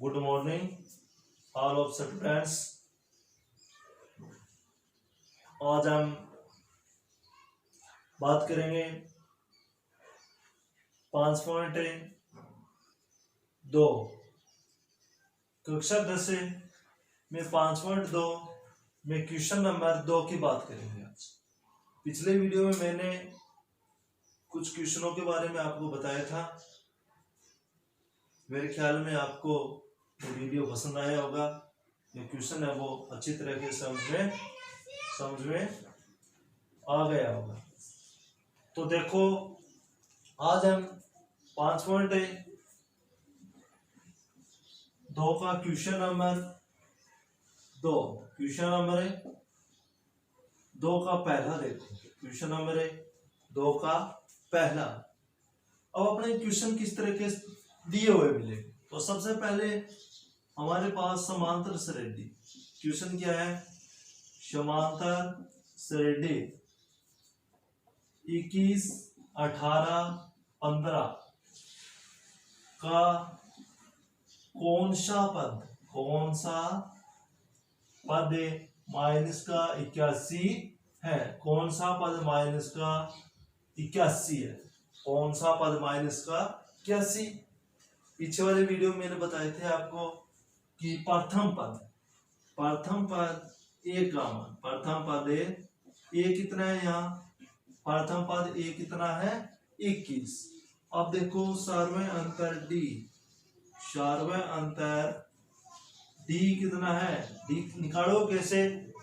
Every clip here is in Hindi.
Good morning all of students. आज हम बात करेंगे 5.2 कक्षा 10 में 5.2 में क्वेश्चन नंबर 2 की बात करेंगे। आज पिछले वीडियो में मैंने कुछ क्वेश्चनों के बारे में आपको बताया था। मेरे ख्याल में आपको ये वीडियो पसंद आया होगा। ये क्वेश्चन है वो अच्छी तरह के समझ में आ गया होगा। तो देखो, आज हम 5.2 का क्वेश्चन नंबर 2 का पहला देखो। क्वेश्चन नंबर 2 का पहला। अब अपने क्वेश्चन किस तरह के दिए हुए मिले। तो सबसे पहले हमारे पास समांतर श्रेणी। क्वेश्चन क्या है? समांतर श्रेणी 21, 18, 15 का कौन सा पद माइनस का 81 है? कौन सा पद माइनस का 81 है? कौन सा पद माइनस का 81? पीछे वाले वीडियो में मैंने बताए थे आपको कि प्रथम पद ए का मान, प्रथम पद ए कितना है? यहाँ प्रथम पद ए कितना है? 21। अब देखो सर्वय अंतर डी कितना है? डी निकालो कैसे?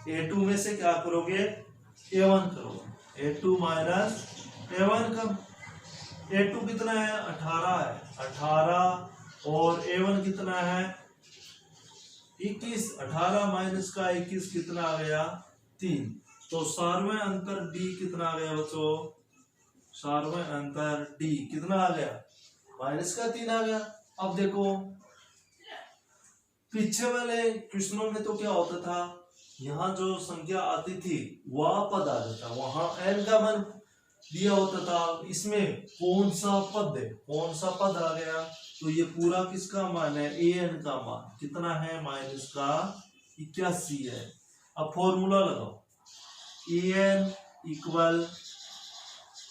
A2 में से क्या करोगे? A1 करोगे। A2 माइनस A1 का A2 कितना है? 18 है। 18 और A1 कितना है? 21। 18 माइनस का 21 कितना आ गया? 3। तो सर्वय अंतर D कितना आ गया बच्चों? सर्वय अंतर D कितना आ गया? माइनस का 3 आ गया। अब देखो, पीछे वाले क्वेश्चनों में तो क्या होता था, यहाँ जो संख्या आती थी वह पद आ जाता, वहां n का मान दिया होता था। इसमें कौन सा पद आ गया? तो ये पूरा किसका मान है? an का मान कितना है? माइनस का 81 है। अब फॉर्मूला लगाओ, an equal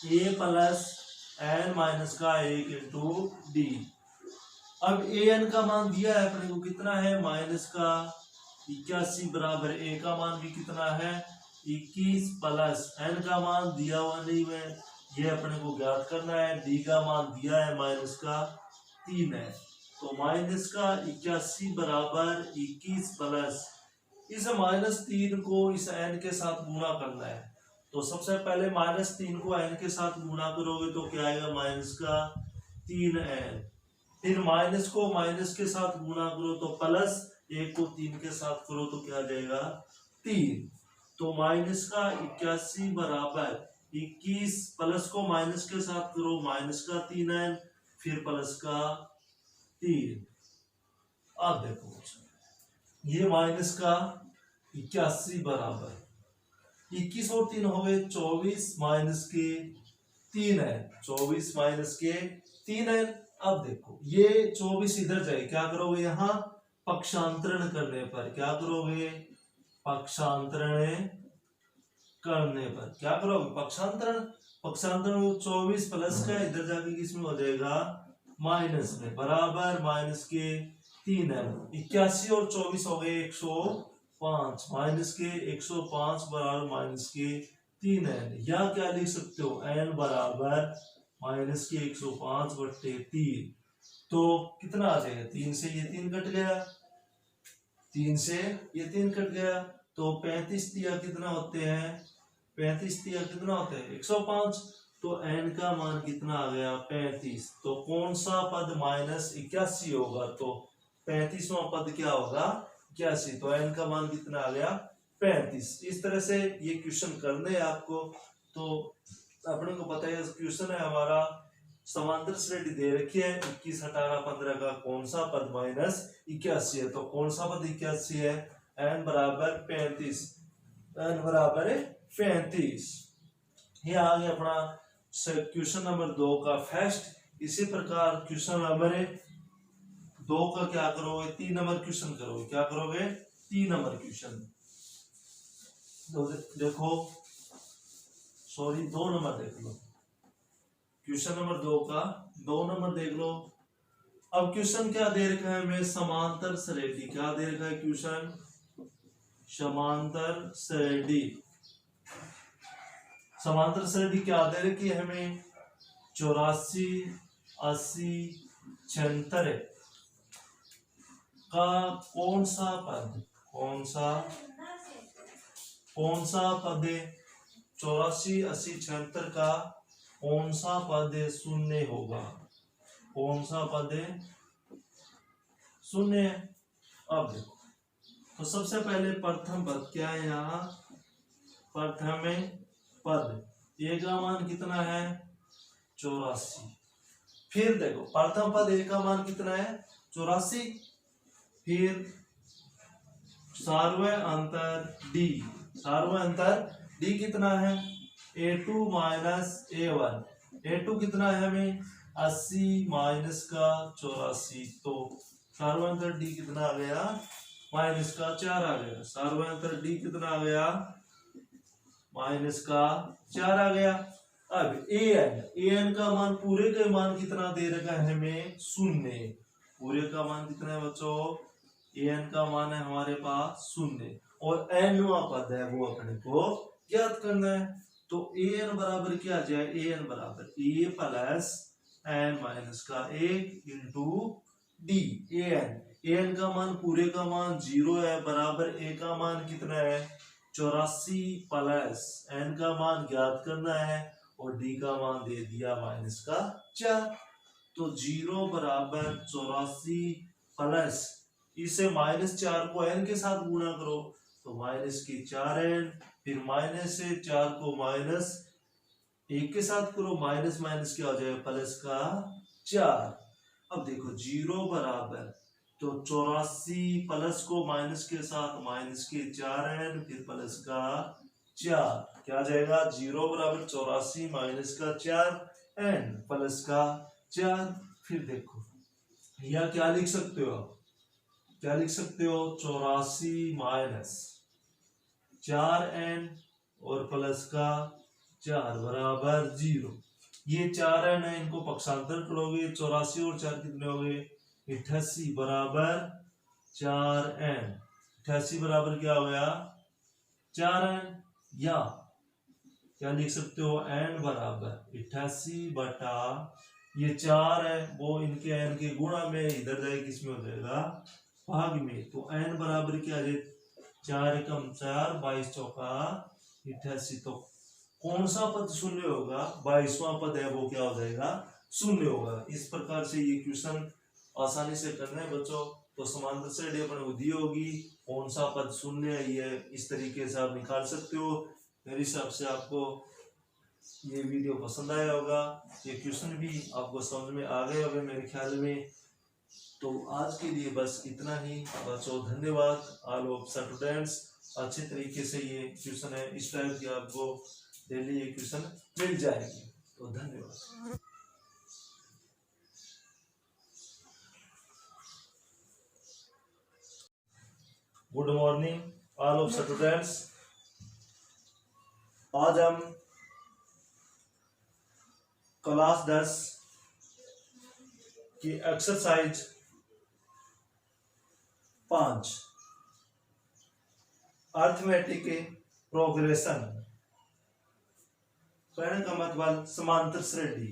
a plus n minus का 1 इंटू डी। अब an का मान दिया है अपने को, कितना है? माइनस का 81 बराबर a का मान भी कितना है? 21 प्लस n का मान दिया हुआ नहीं है, ये अपने को ज्ञात करना है। d का मान दिया है माइनस का 3 है। तो माइनस का 81 बराबर 21 प्लस इस -3 को इस n के साथ गुणा करना है। तो सबसे पहले -3 को n के साथ गुणा करोगे तो क्या आएगा? माइनस का 3n। फिर माइनस को माइनस के साथ गुणा करो तो प्लस, 1 को 3 के साथ करो तो क्या आ जाएगा? 3। तो माइनस का 81 बराबर 21 प्लस को माइनस के साथ करो, माइनस का 3n, फिर प्लस का 3। अब देखो, ये माइनस का 81 बराबर 21 और 3 हो गए 24 माइनस के 3 है। 24 माइनस के 3 है। अब देखो, ये 24 इधर जाए, क्या करोगे? यहाँ पक्षांतरण करने पर क्या करोगे? पक्षांतरण करने पर क्या करोगे? पक्षांतरण 24 प्लस का इधर जाके किसमें हो जाएगा? माइनस में, बराबर माइनस के 3 है। 81 और 24 हो गए 105, माइनस के 105 बराबर माइनस के 3 है। या क्या लिख सकते हो? n बराबर माइनस के 105/3। तो कितना आ जाएगा? 3 से ये 3 कट गया, 3 से ये 3 कट गया, तो 35 तिया कितना होते हैं? 35 तिया कितना होते हैं? 105। तो n का मान कितना आ गया? 35। तो कौन सा पद माइनस 81 होगा? तो 35वां पद क्या होगा? 81। तो n का मान कितना आ गया? 35। इस तरह से ये क्वेश्चन करने हैं आपको। तो अपने को पता है क्वेश्चन है हमारा, समांतर श्रेणी दे रखी है 21, 18, 15 का कौन सा पद माइनस 81 है? तो कौन सा पद 81 है? n बराबर 35। n बराबर 35। ये आ गया अपना क्वेश्चन नंबर 2 का फर्स्ट। इसी प्रकार क्वेश्चन नंबर 2 का क्या करोगे, 3 नंबर क्वेश्चन करोगे, क्या करोगे 3 नंबर क्वेश्चन। तो देखो सॉरी 2 नंबर देख लो, क्वेश्चन नंबर 2 का 2 नंबर देख लो। अब क्वेश्चन क्या दे रखा है हमें, समांतर श्रेणी, क्या दे रखा है क्वेश्चन, समांतर श्रेणी। समांतर श्रेणी क्या दे रखी है हमें, 84, 80, 76 का कौन सा पद, कौन सा पद है 84, 80, 76 का कौन सा पद शून्य होगा, कौन सा पद शून्य है। अब देखो तो सबसे पहले प्रथम पद क्या है, यहाँ प्रथम पद ए का मान कितना है 84। फिर देखो प्रथम पद ए का मान कितना है 84, फिर सार्वय अंतर डी, सार्वय अंतर डी कितना है A2 माइनस A1, A2 कितना है हमें 80 माइनस का 84, तो सार्वय अंतर डी कितना आ गया माइनस का 4 आ गया, सार्वय अंतर डी कितना आ गया माइनस का 4 आ गया। अब an का मान पूरे का मान कितना दे रखा है हमें शून्य, पूरे का मान कितना है बच्चों, an का मान है हमारे पास शून्य, और nवां पद है वो अपने को ज्ञात करना है। तो an बराबर क्या आ जाए, an बराबर a प्लस n माइनस का 1 इंटू डी। an का मान पूरे का मान 0 है, बराबर a का मान कितना है 84 प्लस n का मान ज्ञात करना है, और d का मान दे दिया माइनस का 4। तो 0 बराबर 84 प्लस इसे माइनस 4 को n के साथ गुणा करो, तो माइनस की 4n, फिर माइनस से 4 को माइनस 1 के साथ करो, माइनस माइनस क्या हो जाएगा प्लस का 4। अब देखो 0 बराबर तो 84 प्लस को माइनस के साथ माइनस के 4n, फिर प्लस का 4, क्या आ जाएगा 0 बराबर 84 माइनस का 4n प्लस का 4। फिर देखो या क्या लिख सकते हो, क्या लिख सकते हो 84 माइनस 4n और प्लस का 4 बराबर 0। ये 4n है, इनको पक्षांतर करोगे 84 और 4 कितने हो गए 88 बराबर 4n, 88 बराबर क्या हो गया 4n। या क्या लिख सकते हो n बराबर 88 बटा ये 4 है वो इनके n के गुणा में इधर जाए किसमें हो जाएगा भाग में, तो n बराबर क्या आ जाए 4 एकम 4 22 चौका 88। तो कौन सा पद शून्य होगा, 22वां पद है वो क्या हो जाएगा शून्य होगा। इस प्रकार से ये क्वेश्चन आसानी से करना है बच्चों। तो समांतर श्रेणी अपने दी होगी, कौन सा पद शून्य है ये इस तरीके से आप निकाल सकते हो। मेरे हिसाब से आपको ये वीडियो पसंद आया होगा, ये क्वेश्चन भी आपको समझ में आ गए होंगे मेरे ख्याल में। तो आज के लिए बस इतना ही बच्चों, धन्यवाद। ऑल ऑफ स्टूडेंट्स अच्छे तरीके से ये क्वेश्चन है, इस टाइप के आपको डेली ये क्वेश्चन मिल जाएगी। तो धन्यवाद। Good morning all of students. आज हम क्लास 10 की एक्सरसाइज 5 अर्थमेटिक प्रोग्रेशन, कहने का मतलब समांतर श्रेणी।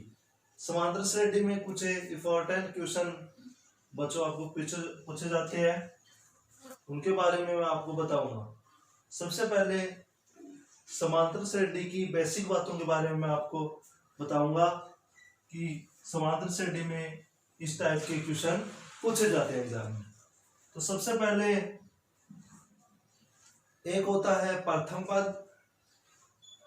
समांतर श्रेणी में कुछ इंपॉर्टेंट क्वेश्चन बच्चों आपको पूछे जाते हैं, उनके बारे में मैं आपको बताऊंगा। सबसे पहले समांतर श्रेणी की बेसिक बातों के बारे में मैं आपको बताऊंगा कि समांतर श्रेणी में इस टाइप के क्वेश्चन पूछे जाते हैं एग्जाम में। तो सबसे पहले एक होता है प्रथम पद।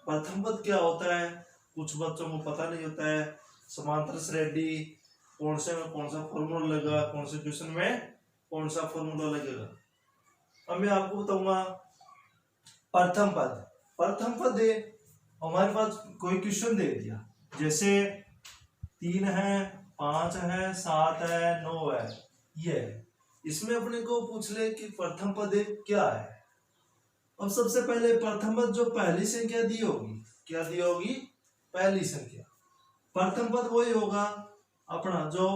प्रथम पद क्या होता है, कुछ बच्चों को पता नहीं होता है। समांतर श्रेणी कौन से में कौन सा फॉर्मूला लगेगा, कौन से क्वेश्चन में कौन सा फॉर्मूला लगेगा। अब मैं आपको बताऊंगा प्रथम पद। प्रथम पद हमारे पास कोई क्वेश्चन दे दिया, जैसे 3 है, 5 है, 7 है, 9 है, ये है। इसमें अपने को पूछ ले कि प्रथम पद क्या है। अब सबसे पहले प्रथम पद जो पहली संख्या दी होगी, क्या दी होगी, पहली संख्या। प्रथम पद वही होगा अपना जो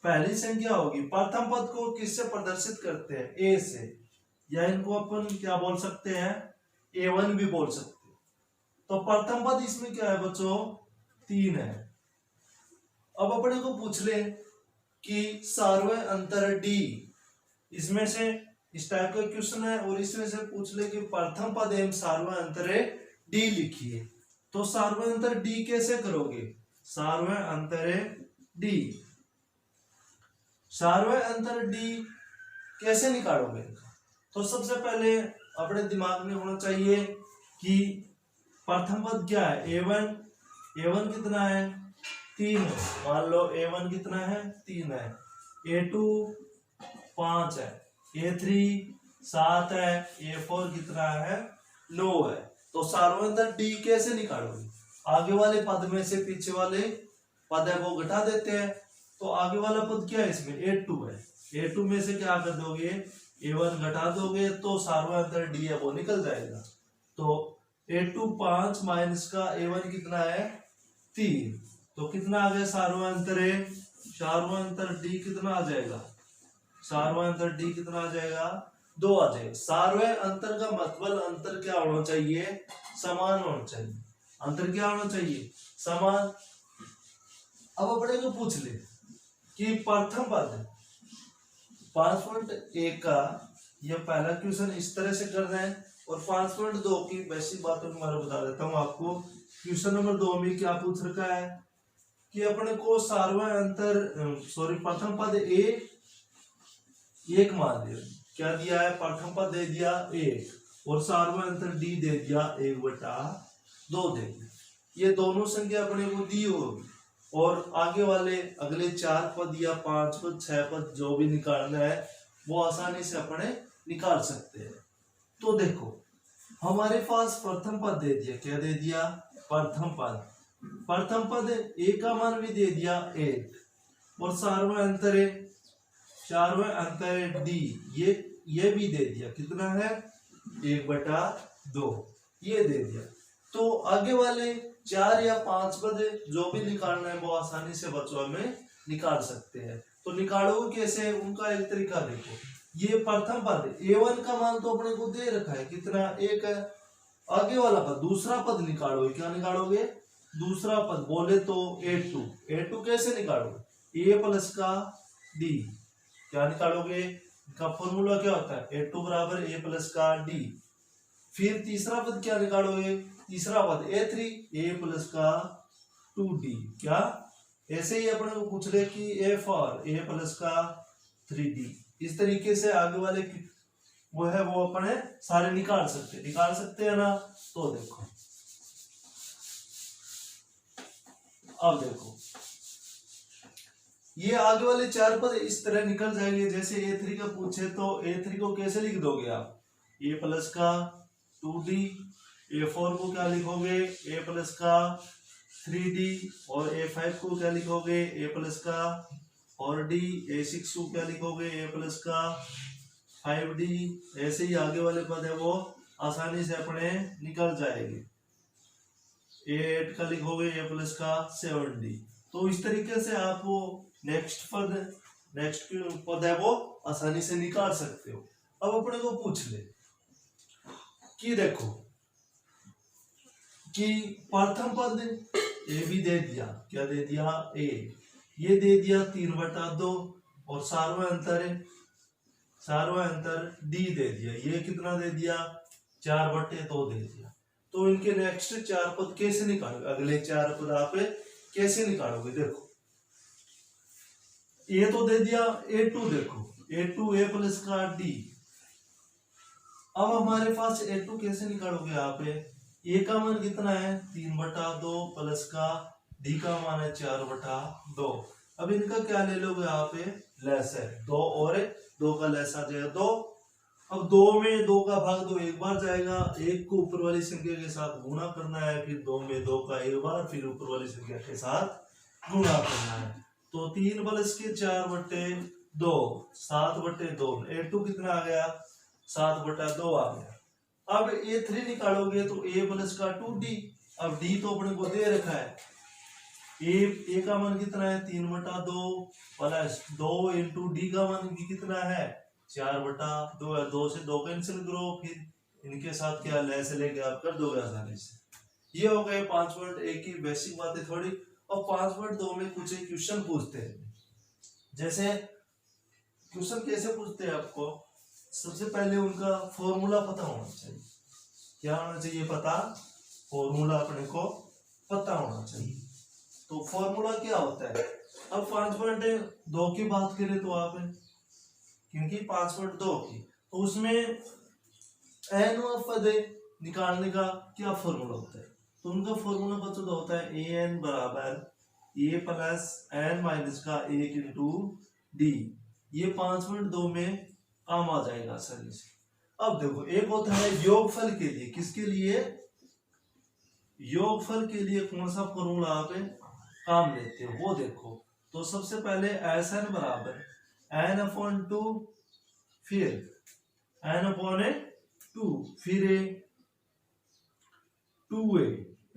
पहली संख्या होगी। प्रथम पद को किससे प्रदर्शित करते हैं, ए से, या इनको अपन क्या बोल सकते हैं, A1 भी बोल सकते हैं। तो प्रथम पद इसमें क्या है बच्चों, 3 है। अब अपने को पूछ ले कि सार्वय अंतर D, इसमें से इस टाइप का क्वेश्चन है, और इसमें से पूछ ले कि प्रथम पद एवं सार्वय अंतरे D लिखिए। तो सार्वय अंतर D कैसे करोगे, सार्वय अंतरे D, सार्वय अंतर D कैसे निकालोगे। तो सबसे पहले अपने दिमाग में होना चाहिए कि प्रथम पद क्या है, A1 कितना है, 3 है। मान लो A1 कितना है, 3 है। A2 5 है, A3 7 है, A4 कितना है, 9 है। तो सार्वय अंतर D कैसे निकालोगे, आगे वाले पद में से पीछे वाले पद है वो घटा देते हैं। तो आगे वाला पद क्या है, इसमें A2 है। A2 में से क्या कर दोगे, A1 घटा दोगे तो सार्वय अंतर D है वो निकल जाएगा। तो A2 5 माइनस का A1 कितना है, 3। तो कितना आ गया सार्वय अंतर है, सार्वय अंतर D कितना आ जाएगा, सार्वय अंतर D कितना आ जाएगा, 2 आ जाएगा। सार्वय अंतर का मतलब अंतर क्या होना चाहिए, समान होना चाहिए। अंतर क्या होना चाहिए, समान। अब अपने को पूछ ले कि प्रथम पद 5.1 का यह पहला क्वेश्चन इस तरह से कर रहे हैं, और 5.2 की बेसिक बातों के बारे में बता देता हूँ आपको। क्वेश्चन नंबर 2 में क्या पूछ रखा है कि अपने को सार्वय अंतर प्रथम पद A 1 मान लिया, क्या दिया है, प्रथम पद दे दिया 1, और सार्वय अंतर D दे दिया 1/2 दे दिया। ये दोनों संख्या अपने को दी होगी, और आगे वाले अगले 4 पद या 5 पद 6 पद जो भी निकालना है वो आसानी से अपने निकाल सकते हैं। तो देखो हमारे पास प्रथम पद दे दिया, क्या दे दिया, प्रथम पद। प्रथम पद A का मान भी दे दिया 1, और सार्वय अंतर D ये भी दे दिया, कितना है, 1/2 ये दे दिया। तो आगे वाले 4 या 5 पद जो भी निकालना है वो आसानी से बच्चों में निकाल सकते हैं। तो निकालोगे कैसे, उनका एक तरीका देखो। ये प्रथम पद A1 का मान तो अपने को दे रखा है, कितना, 1 है। आगे वाला पद दूसरा पद निकालोगे, क्या निकालोगे, दूसरा पद बोले तो A2 कैसे निकालोगे, A प्लस का D, क्या निकालोगे, इनका फॉर्मूला क्या होता है, A2 बराबर A प्लस का D। फिर तीसरा पद क्या निकालोगे, तीसरा पद A3 A प्लस का 2D, क्या, ऐसे ही अपने को पूछ रहे कि A4 A प्लस का 3D। इस तरीके से आगे वाले वो है वो अपने सारे निकाल सकते हैं ना। तो देखो अब देखो ये आगे वाले 4 पद इस तरह निकल जाएंगे। जैसे A3 का पूछे तो A3 को कैसे लिख दोगे आप, A प्लस का 2D, A4 को क्या लिखोगे, A प्लस का 3D, और A5 को क्या लिखोगे, A प्लस का 4D, A6 को क्या लिखोगे, A प्लस का 5D। ऐसे ही आगे वाले पद है वो आसानी से अपने निकल जाएंगे। A8 का लिखोगे A प्लस का 7D। तो इस तरीके से आप वो नेक्स्ट पद है वो आसानी से निकाल सकते हो। अब अपने को पूछ ले कि देखो कि प्रथम पद A भी दे दिया, क्या दे दिया, A, ये दे दिया 3/2, और सार्वय अंतर D दे दिया, ये कितना दे दिया, 4/2 दे दिया। तो इनके नेक्स्ट 4 पद कैसे निकालोगे, अगले 4 पद आप कैसे निकालोगे, देखो ये तो दे दिया A2, देखो A2 A प्लस का D। अब हमारे पास A2 कैसे निकालोगे आप, A का मान कितना है, 3/2 प्लस का D का मान है 4/2। अब इनका क्या ले लोगे आप, लेस है, 2 और 2 का लेस आ जाएगा 2। अब 2 में 2 का भाग 2 एक बार जाएगा, 1 को ऊपर वाली संख्या के साथ गुणा करना है, फिर 2 में 2 का एक बार, फिर ऊपर वाली संख्या के साथ गुणा करना है। तो 3 प्लस के 4/2 2, 7/2, A2 कितना आ गया 7/2 आ गया। अब A3 निकालोगे तो A प्लस का 2D। अब D तो अपने को दे रखा है, A का मान कितना है 3/2 प्लस 2 इंटू D का मान भी कितना है 4/2 है। 2 से 2 कैंसिल करो, फिर इनके साथ क्या लेस लेके आप कर दोगे आसानी से। ये हो गए 5.1 की बेसिक बातें थोड़ी। और 5.2 में कुछ एक क्वेश्चन पूछते हैं। जैसे क्वेश्चन कैसे पूछते हैं आपको, सबसे पहले उनका फॉर्मूला पता होना चाहिए। क्या होना चाहिए पता, फॉर्मूला अपने को पता होना चाहिए। तो फॉर्मूला क्या होता है, अब 5.2 की बात करें तो आप, क्योंकि 5.2 की तो उसमें एन पद निकालने का क्या फॉर्मूला होता है, तो उनका फॉर्मूला बच्चों तो होता है ए एन बराबर ए प्लस एन माइनस का 1 इंटू डी। ये 5.2 में काम आ जाएगा आसानी से। अब देखो एक होता है योगफल के लिए, किसके लिए, योगफल के लिए कौन सा फॉर्मूला आप काम लेते हो वो देखो। तो सबसे पहले एस एन बराबर एन अपॉन 2, फिर एन अपॉन 2, फिर 2a,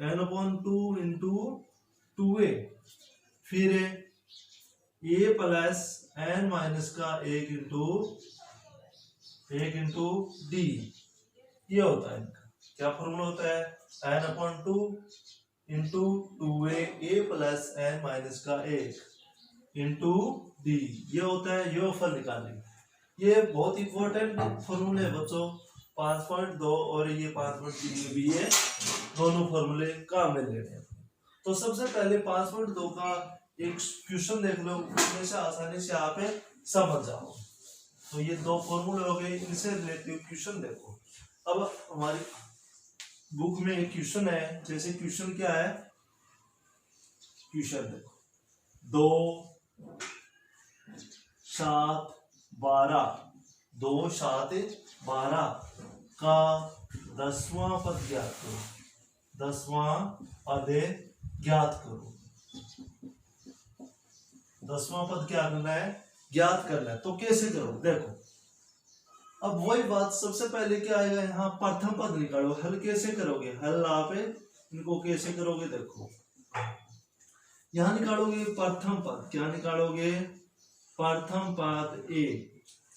N upon 2 into 2a, फिर a प्लस एन माइनस का 1 इंटू डी। ये होता है इनका क्या फॉर्मूला होता है n upon 2 into 2a plus n minus का 1 इंटू डी। ये होता है योगफल निकालने। ये बहुत इंपॉर्टेंट फॉर्मूले है बच्चों, 5.2 और ये 5.3 में भी ये दोनों फॉर्मूले काम में लेने हैं। तो सबसे पहले 5.2 का एक क्वेश्चन देख लो, उसमें से आसानी से आप समझ जाओ। तो ये दो फॉर्मूले हो गए, इनसे रिलेटेड क्वेश्चन देखो। अब हमारी बुक में एक क्वेश्चन है, जैसे क्वेश्चन क्या है, क्वेश्चन देखो 2, 7, 12, 2, 7, 12 का 10वां पद ज्ञात करो। 10वां पद ज्ञात करो। 10वां पद क्या करना है, ज्ञात करना है। तो कैसे करो देखो, अब वही बात, सबसे पहले क्या आएगा यहाँ प्रथम पद निकालो। हल कैसे करोगे, हल आप इनको कैसे करोगे देखो, यहाँ निकालोगे प्रथम पद। क्या निकालोगे, प्रथम पद ए।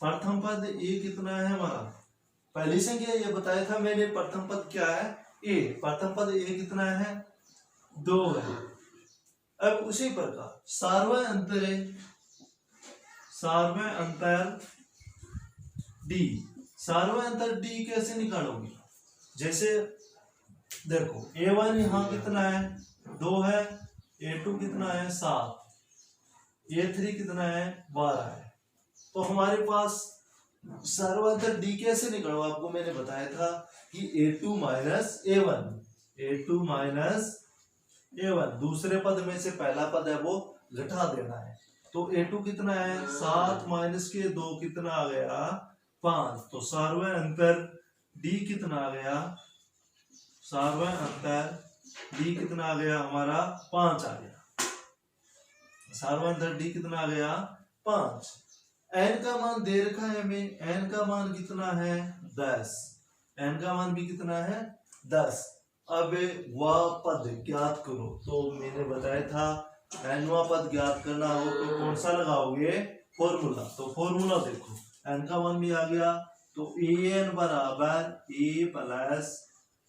प्रथम पद ए कितना है हमारा, पहली संख्या ये बताया था मैंने, प्रथम पद क्या है ए। प्रथम पद ए कितना है 2 है। अब उसी प्रकार सार्वय अंतर डी। सार्वय अंतर डी कैसे निकालोगे, जैसे देखो A1 यहाँ कितना है 2 है, A2 कितना है 7, A3 कितना है 12 है। तो हमारे पास सार्वय अंतर डी कैसे निकालो, आपको मैंने बताया था कि A2 माइनस A1, दूसरे पद में से पहला पद है वो घटा देना है। तो A2 कितना है 7 माइनस के 2 कितना आ गया 5। तो सार्वय अंतर D कितना आ गया, सार्वय अंतर D कितना आ गया हमारा 5 आ गया। सार्वय अंतर D कितना आ गया 5। n का मान दे रखा है हमें, n का मान कितना है 10, n का मान भी कितना है 10। अब वह पद ज्ञात करो। तो मैंने बताया था nवां पद ज्ञात करना हो तो कौन सा लगाओगे, फॉर्मूला। तो फॉर्मूला देखो, n का मान भी आ गया, तो an बराबर a प्लस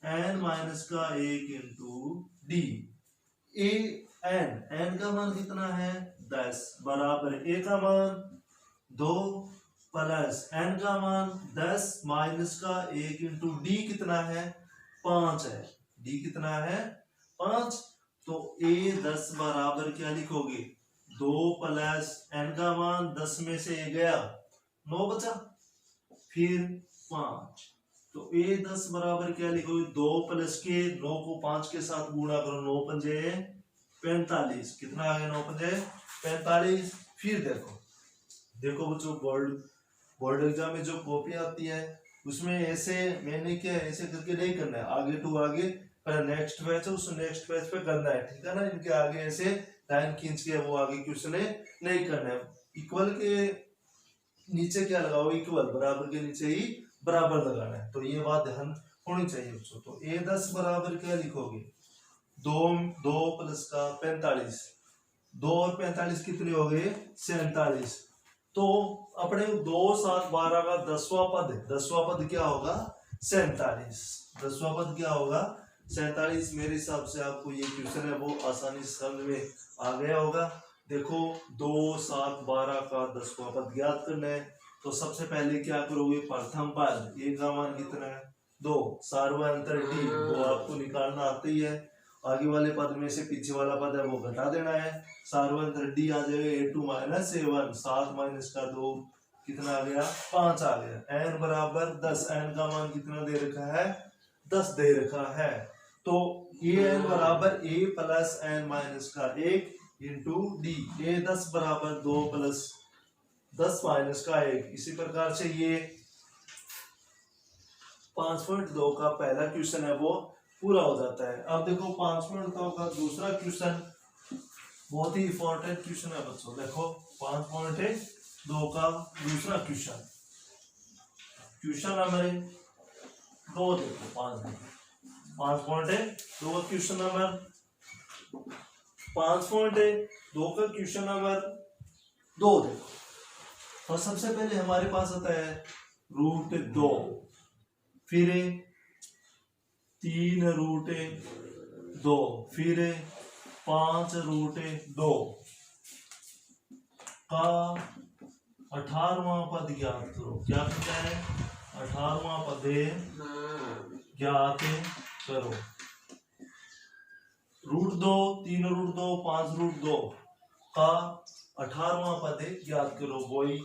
n माइनस का 1 इंटू डी। n का मान कितना है 10 बराबर a का मान 2 प्लस n का मान 10 माइनस का 1 इंटू डी कितना है 5 है। डी कितना है 5। तो a 10 बराबर क्या लिखोगे 2 प्लस n का मान 10 में से a गया 9 बचा, फिर 5। तो a 10 बराबर क्या लिखोगे 2 प्लस के 9 को 5 के साथ गुणा करो, 9 पंजे 45, कितना आ गया 9 पंजे 45। फिर देखो बच्चों, बोर्ड एग्जाम में जो कॉपी आती है उसमें ऐसे मैंने क्या ऐसे करके नहीं करना है, आगे टू आगे पर नेक्स्ट पेज है उस नेक्स्ट पेज पे करना है, ठीक है ना। इनके आगे ऐसे लाइन खींच के वो आगे क्वेश्चन नहीं करना है। इक्वल के नीचे क्या लगाओ, इक्वल, बराबर के नीचे ही बराबर लगाना है। तो ये बात ध्यान होनी चाहिए बच्चों। तो a10 बराबर क्या लिखोगे, 2 प्लस का 45, 2 और 45 कितने हो गए, 47। तो अपने 2 7 12 का 10वां पद है, 10वां पद क्या होगा, 47। 10वां पद क्या होगा, 47। मेरे हिसाब से आपको ये क्वेश्चन है वो आसानी से समझ में आ गया होगा। देखो 2 7 12 का 10वां पद ज्ञात करना है। तो सबसे पहले क्या करोगे, प्रथम पद ए का मान कितना है, 2, सार्वय अंतर डी वो आपको निकालना आती ही है। आगे वाले पद में से पीछे वाला पद है वो घटा देना है। सार्वय अंतर डी आ जाएगा a2 माइनस a1, 7 माइनस का 2 कितना आ गया, 5 आ गया। n बराबर 10, n का मान कितना दे रखा है, 10 दे रखा है। तो an बराबर a प्लस n माइनस का 1 इंटू डी, a10 बराबर 2 प्लस 10 माइनस का 1। इसी प्रकार से ये 5.2 का पहला क्वेश्चन है वो पूरा हो जाता है। अब देखो 5.2 का दूसरा क्वेश्चन बहुत ही इंपॉर्टेंट क्वेश्चन है बच्चों। देखो 5.2 का दूसरा क्वेश्चन, क्वेश्चन नंबर 2 देखो, 5.2 का क्वेश्चन नंबर 5.2 का क्वेश्चन नंबर 2 देखो। तो सबसे पहले हमारे पास आता है √2, फिर 3√2, फिर 5√2 का 18वां पद ज्ञात करो। क्या कहता है, 18वां पद ज्ञात करो। √2, 3√2, 5√2 का 18वां पद ज्ञात करो। वही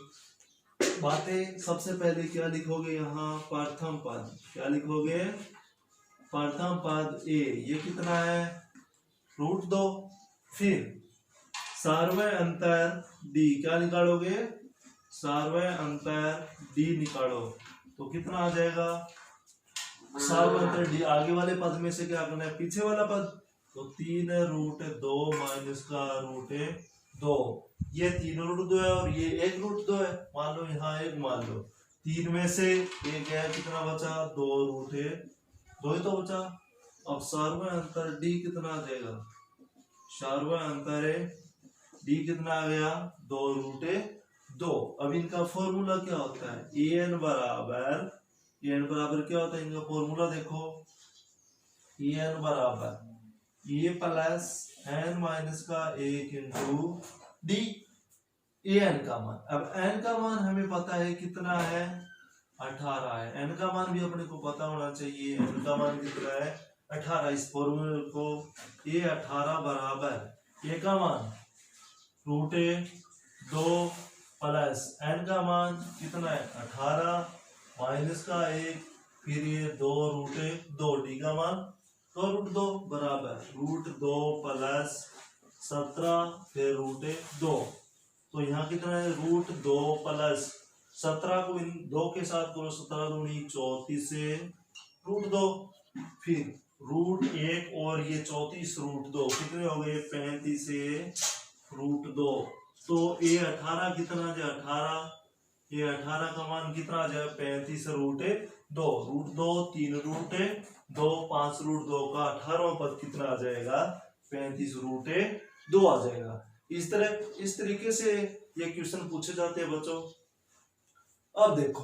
बातें, सबसे पहले क्या लिखोगे यहाँ, प्रथम पद क्या लिखोगे, प्रथम पद ए, ये कितना है √2, फिर सार्वय अंतर डी क्या निकालोगे, सार्वय अंतर डी निकालो तो कितना आ जाएगा, सार्वय अंतर डी। आगे वाले पद में से क्या करना है, पीछे वाला पद, तो 3√2 माइनस का √2, ये 3√2 है और ये 1√2 है। मान लो यहाँ 1 मान लो, 3 में से 1 है, कितना बचा, 2√2 ही तो बचा। अब सार्वय अंतर डी कितना आ जाएगा, सार्वय अंतर डी कितना आ गया, 2√2। अब इनका फॉर्मूला क्या होता है, an बराबर क्या होता है, इनका फॉर्मूला देखो, an बराबर ए प्लस n माइनस का 1 इंटू डी, an का मान। अब n का मान हमें पता है कितना है, 18 है। n का मान भी अपने को पता होना चाहिए, n का मान कितना है, 18। इस फॉर्मूले को ये 18 बराबर a का मान √2 प्लस n का मान कितना है, 18 माइनस का 1, फिर ये 2√2, डी का मान 2√2 बराबर √2 प्लस 17, फिर √2। तो यहाँ कितना है, √2 प्लस 17 को इन 2 के साथ करो, 17 दूनी 34 से √2, फिर √1 और ये 34 √2 कितने हो गए, 35 से √2। तो ये 18 कितना आ जाए, 18, ये 18 का मान कितना आ जाए, 35 से √2, √2 3√2 5√2 का 18वां पद कितना आ जाएगा, 35 √2 आ जाएगा। इस तरीके से ये क्वेश्चन पूछे जाते हैं बच्चों। अब देखो,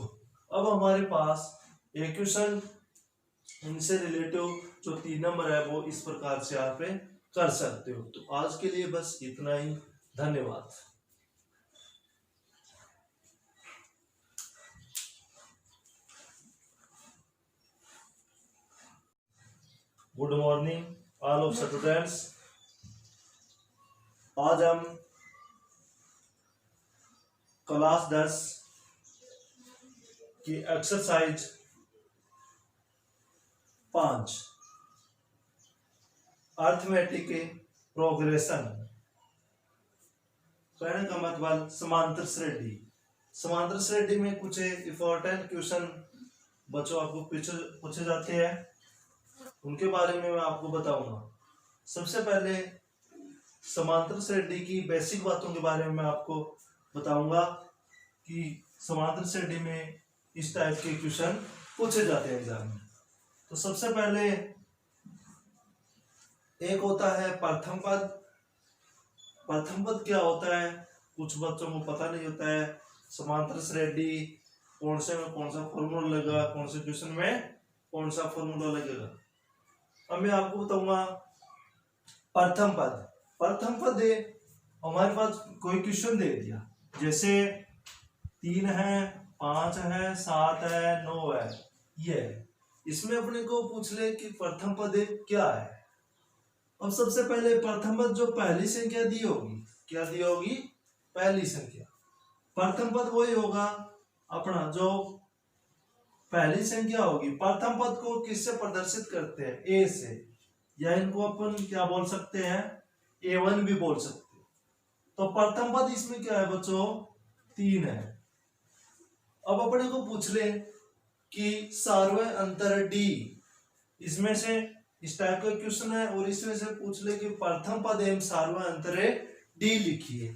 अब हमारे पास एक क्वेश्चन इनसे रिलेटिव जो 3 नंबर है वो इस प्रकार से आप कर सकते हो। तो आज के लिए बस इतना ही, धन्यवाद। Good morning all of students. आज हम क्लास 10 की एक्सरसाइज 5 अर्थमेटिक के प्रोग्रेशन, कहने का मतलब समांतर श्रेणी। समांतर श्रेणी में कुछ इंपॉर्टेंट क्वेश्चन बच्चों आपको पूछे जाते हैं, उनके बारे में मैं आपको बताऊंगा। सबसे पहले समांतर श्रेणी की बेसिक बातों के बारे में मैं आपको बताऊंगा कि समांतर श्रेणी में इस टाइप के क्वेश्चन पूछे जाते हैं एग्जाम में। तो सबसे पहले एक होता है प्रथम पद। प्रथम पद क्या होता है, कुछ बच्चों को पता नहीं होता है। समांतर श्रेणी कौन से में कौन सा फॉर्मूला लगेगा, कौन से क्वेश्चन में कौन सा फॉर्मूला लगेगा। अब मैं आपको बताऊंगा प्रथम पद। प्रथम पद है हमारे पास कोई क्वेश्चन दे दिया, जैसे 3 है, 5 है, 7 है, 9 है, ये है। इसमें अपने को पूछ ले कि प्रथम पद क्या है। अब सबसे पहले प्रथम पद जो पहली संख्या दी होगी, क्या दी होगी, पहली संख्या। प्रथम पद वही होगा अपना जो पहली संख्या होगी। प्रथम पद को किससे प्रदर्शित करते हैं, ए से, या इनको अपन क्या बोल सकते हैं, A1 भी बोल सकते हैं। तो प्रथम पद इसमें क्या है बच्चों, 3 है। अब अपने को पूछ ले कि सार्वय अंतर D, इसमें से इस टाइप का क्वेश्चन है और इसमें से पूछ ले कि प्रथम पद एवं सार्वय अंतर D लिखिए।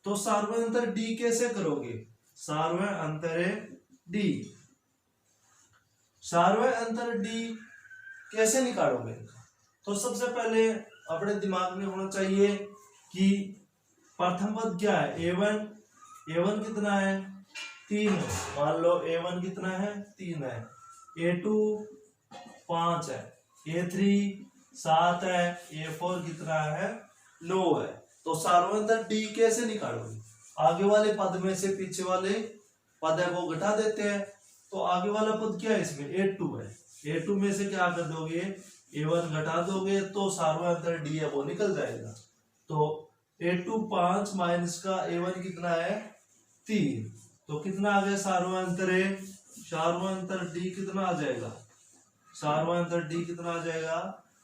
तो सार्वय अंतर D कैसे करोगे, सार्वय अंतर D, सार्वय अंतर D कैसे निकालोगे। तो सबसे पहले अपने दिमाग में होना चाहिए कि प्रथम पद क्या है, A1 कितना है, 3 है। मान लो A1 कितना है, 3 है। A2 5 है, A3 7 है, A4 कितना है, 9 है। तो सार्वय अंतर D कैसे निकालोगे, आगे वाले पद में से पीछे वाले पद है वो घटा देते हैं। तो आगे वाला पद क्या है, इसमें A2 है। A2 में से क्या कर दोगे, A1 घटा दोगे तो सार्वय अंतर D है वो निकल जाएगा। तो A2 5 माइनस का A1 कितना है, 3। तो कितना आ गया सार्वय अंतर है, सार्वय अंतर D कितना आ जाएगा, सार्वय अंतर D कितना आ जाएगा,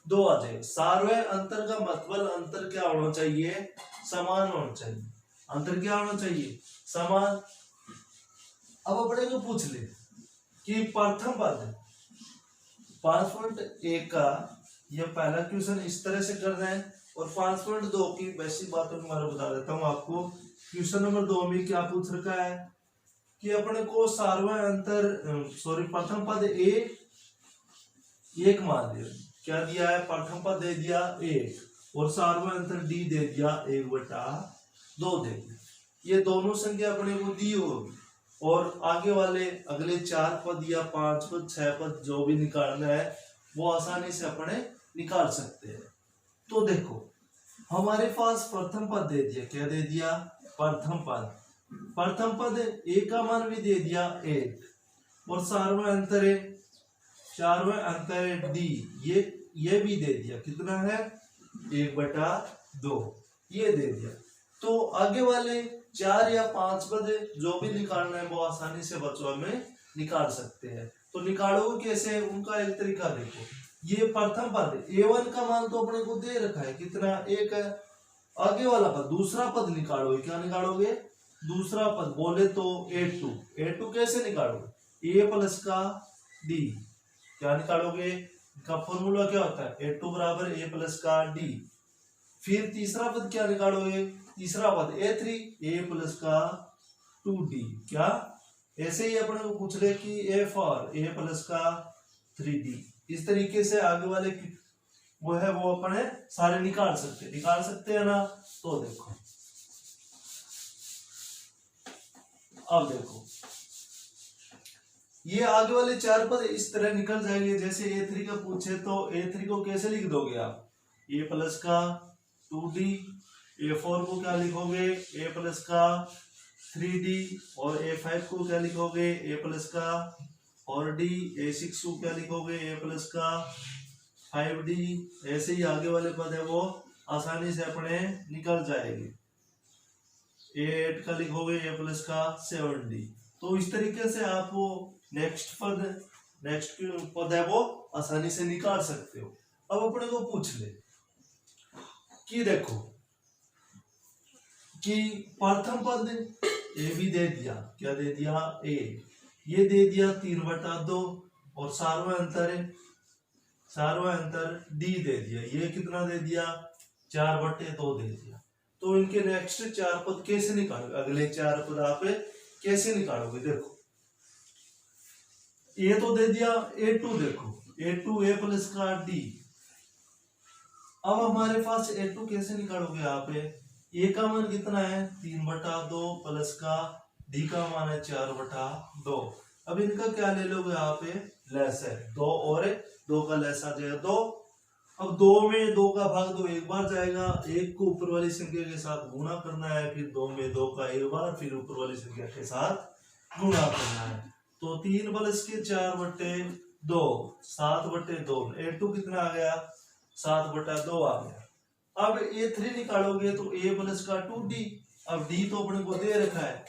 2 आ जाएगा। सार्वय अंतर का मतलब अंतर क्या होना चाहिए, समान होना चाहिए। अंतर क्या होना चाहिए, समान। अब अपने को पूछ ले कि प्रथम पद 5.1 का यह पहला क्वेश्चन इस तरह से कर रहे हैं, और 5.2 की बेसिक बातों के बारे में बता देता हूँ आपको। क्वेश्चन नंबर 2 में क्या पूछ रखा है कि अपने को सार्वय अंतर प्रथम पद A 1 मान लिया, क्या दिया है, प्रथम पद दे दिया 1 और सार्वय अंतर D दे दिया 1/2 दे दिया। ये दोनों संख्या अपने को दी होगी, और आगे वाले अगले 4 पद या 5 पद 6 पद जो भी निकालना है वो आसानी से अपने निकाल सकते हैं। तो देखो हमारे पास प्रथम पद दे दिया, क्या दे दिया, प्रथम पद। प्रथम पद A का मान भी दे दिया 1, और सार्वय अंतर D ये भी दे दिया, कितना है, 1/2 ये दे दिया। तो आगे वाले 4 या 5 पद जो भी निकालना है वो आसानी से बच्चों में निकाल सकते हैं। तो निकालोगे कैसे, उनका एक तरीका देखो। ये प्रथम पद A1 का मान तो अपने को दे रखा है, कितना, 1 है। आगे वाला पद दूसरा पद निकालोगे, क्या निकालोगे, दूसरा पद बोले तो A2 कैसे निकालोगे, A प्लस का D, क्या निकालोगे, इनका फॉर्मूला क्या होता है, A2 बराबर A प्लस का D। फिर तीसरा पद क्या निकालोगे, तीसरा पद A3 A प्लस का 2D, क्या, ऐसे ही अपने को पूछ रहे कि A4 A प्लस का 3D। इस तरीके से आगे वाले वो है वो अपने सारे निकाल सकते हैं ना। तो देखो अब देखो ये आगे वाले 4 पद इस तरह निकल जाएंगे। जैसे A3 का पूछे तो A3 को कैसे लिख दोगे आप, A प्लस का 2D, A4 को क्या लिखोगे, A प्लस का 3D, और A5 को क्या लिखोगे, A प्लस का 4D, A6 को क्या लिखोगे, A प्लस का 5D। ऐसे ही आगे वाले पद है वो आसानी से अपने निकल जाएंगे। A8 का लिखोगे A प्लस का 7D। तो इस तरीके से आप वो नेक्स्ट पद है वो आसानी से निकाल सकते हो। अब अपने को पूछ ले कि देखो कि प्रथम पद A भी दे दिया, क्या दे दिया, A, ये दे दिया 3/2, और सार्वय अंतर D दे दिया, ये कितना दे दिया, 4/2 दे दिया। तो इनके नेक्स्ट 4 पद कैसे निकालोगे, अगले 4 पद आप कैसे निकालोगे देखो, ए तो दे दिया, A2 देखो, A2 A प्लस का D। अब हमारे पास A2 कैसे निकालोगे यहाँ पे, ए का मान कितना है 3/2 प्लस का D का मान है 4/2। अब इनका क्या ले लोगे यहाँ पे, लेस है, 2 और 2 का लेस आ जाएगा 2। अब 2 में 2 का भाग 2 एक बार जाएगा, 1 को ऊपर वाली संख्या के साथ गुणा करना है, फिर 2 में 2 का एक बार, फिर ऊपर वाली संख्या के साथ गुणा करना है। तो 3 प्लस के 4/2 7/2, A2 कितना आ गया 7/2 आ गया। अब A3 निकालोगे तो A प्लस का 2D। अब D तो अपने को दे रखा है,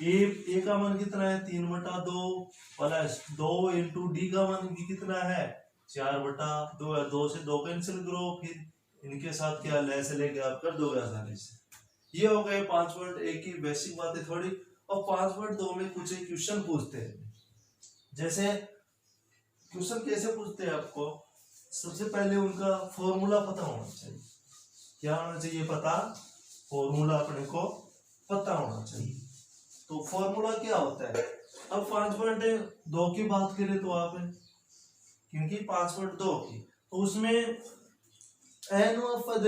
ए का मान कितना है 3/2 प्लस 2 इंटू डी का मान भी कितना है 4/2 है। 2 से 2 कैंसिल करो, फिर इनके साथ क्या लेस लेके आप कर दोगे आसानी से। ये हो गए 5.1 की बेसिक बातें थोड़ी। और 5.2 में कुछ एक क्वेश्चन पूछते हैं। जैसे क्वेश्चन कैसे पूछते हैं आपको, सबसे पहले उनका फॉर्मूला पता होना चाहिए। क्या होना चाहिए पता, फॉर्मूला अपने को पता होना चाहिए। तो फॉर्मूला क्या होता है, अब 5.2 की बात करें तो आप, क्योंकि 5.2 की तो उसमें एन पद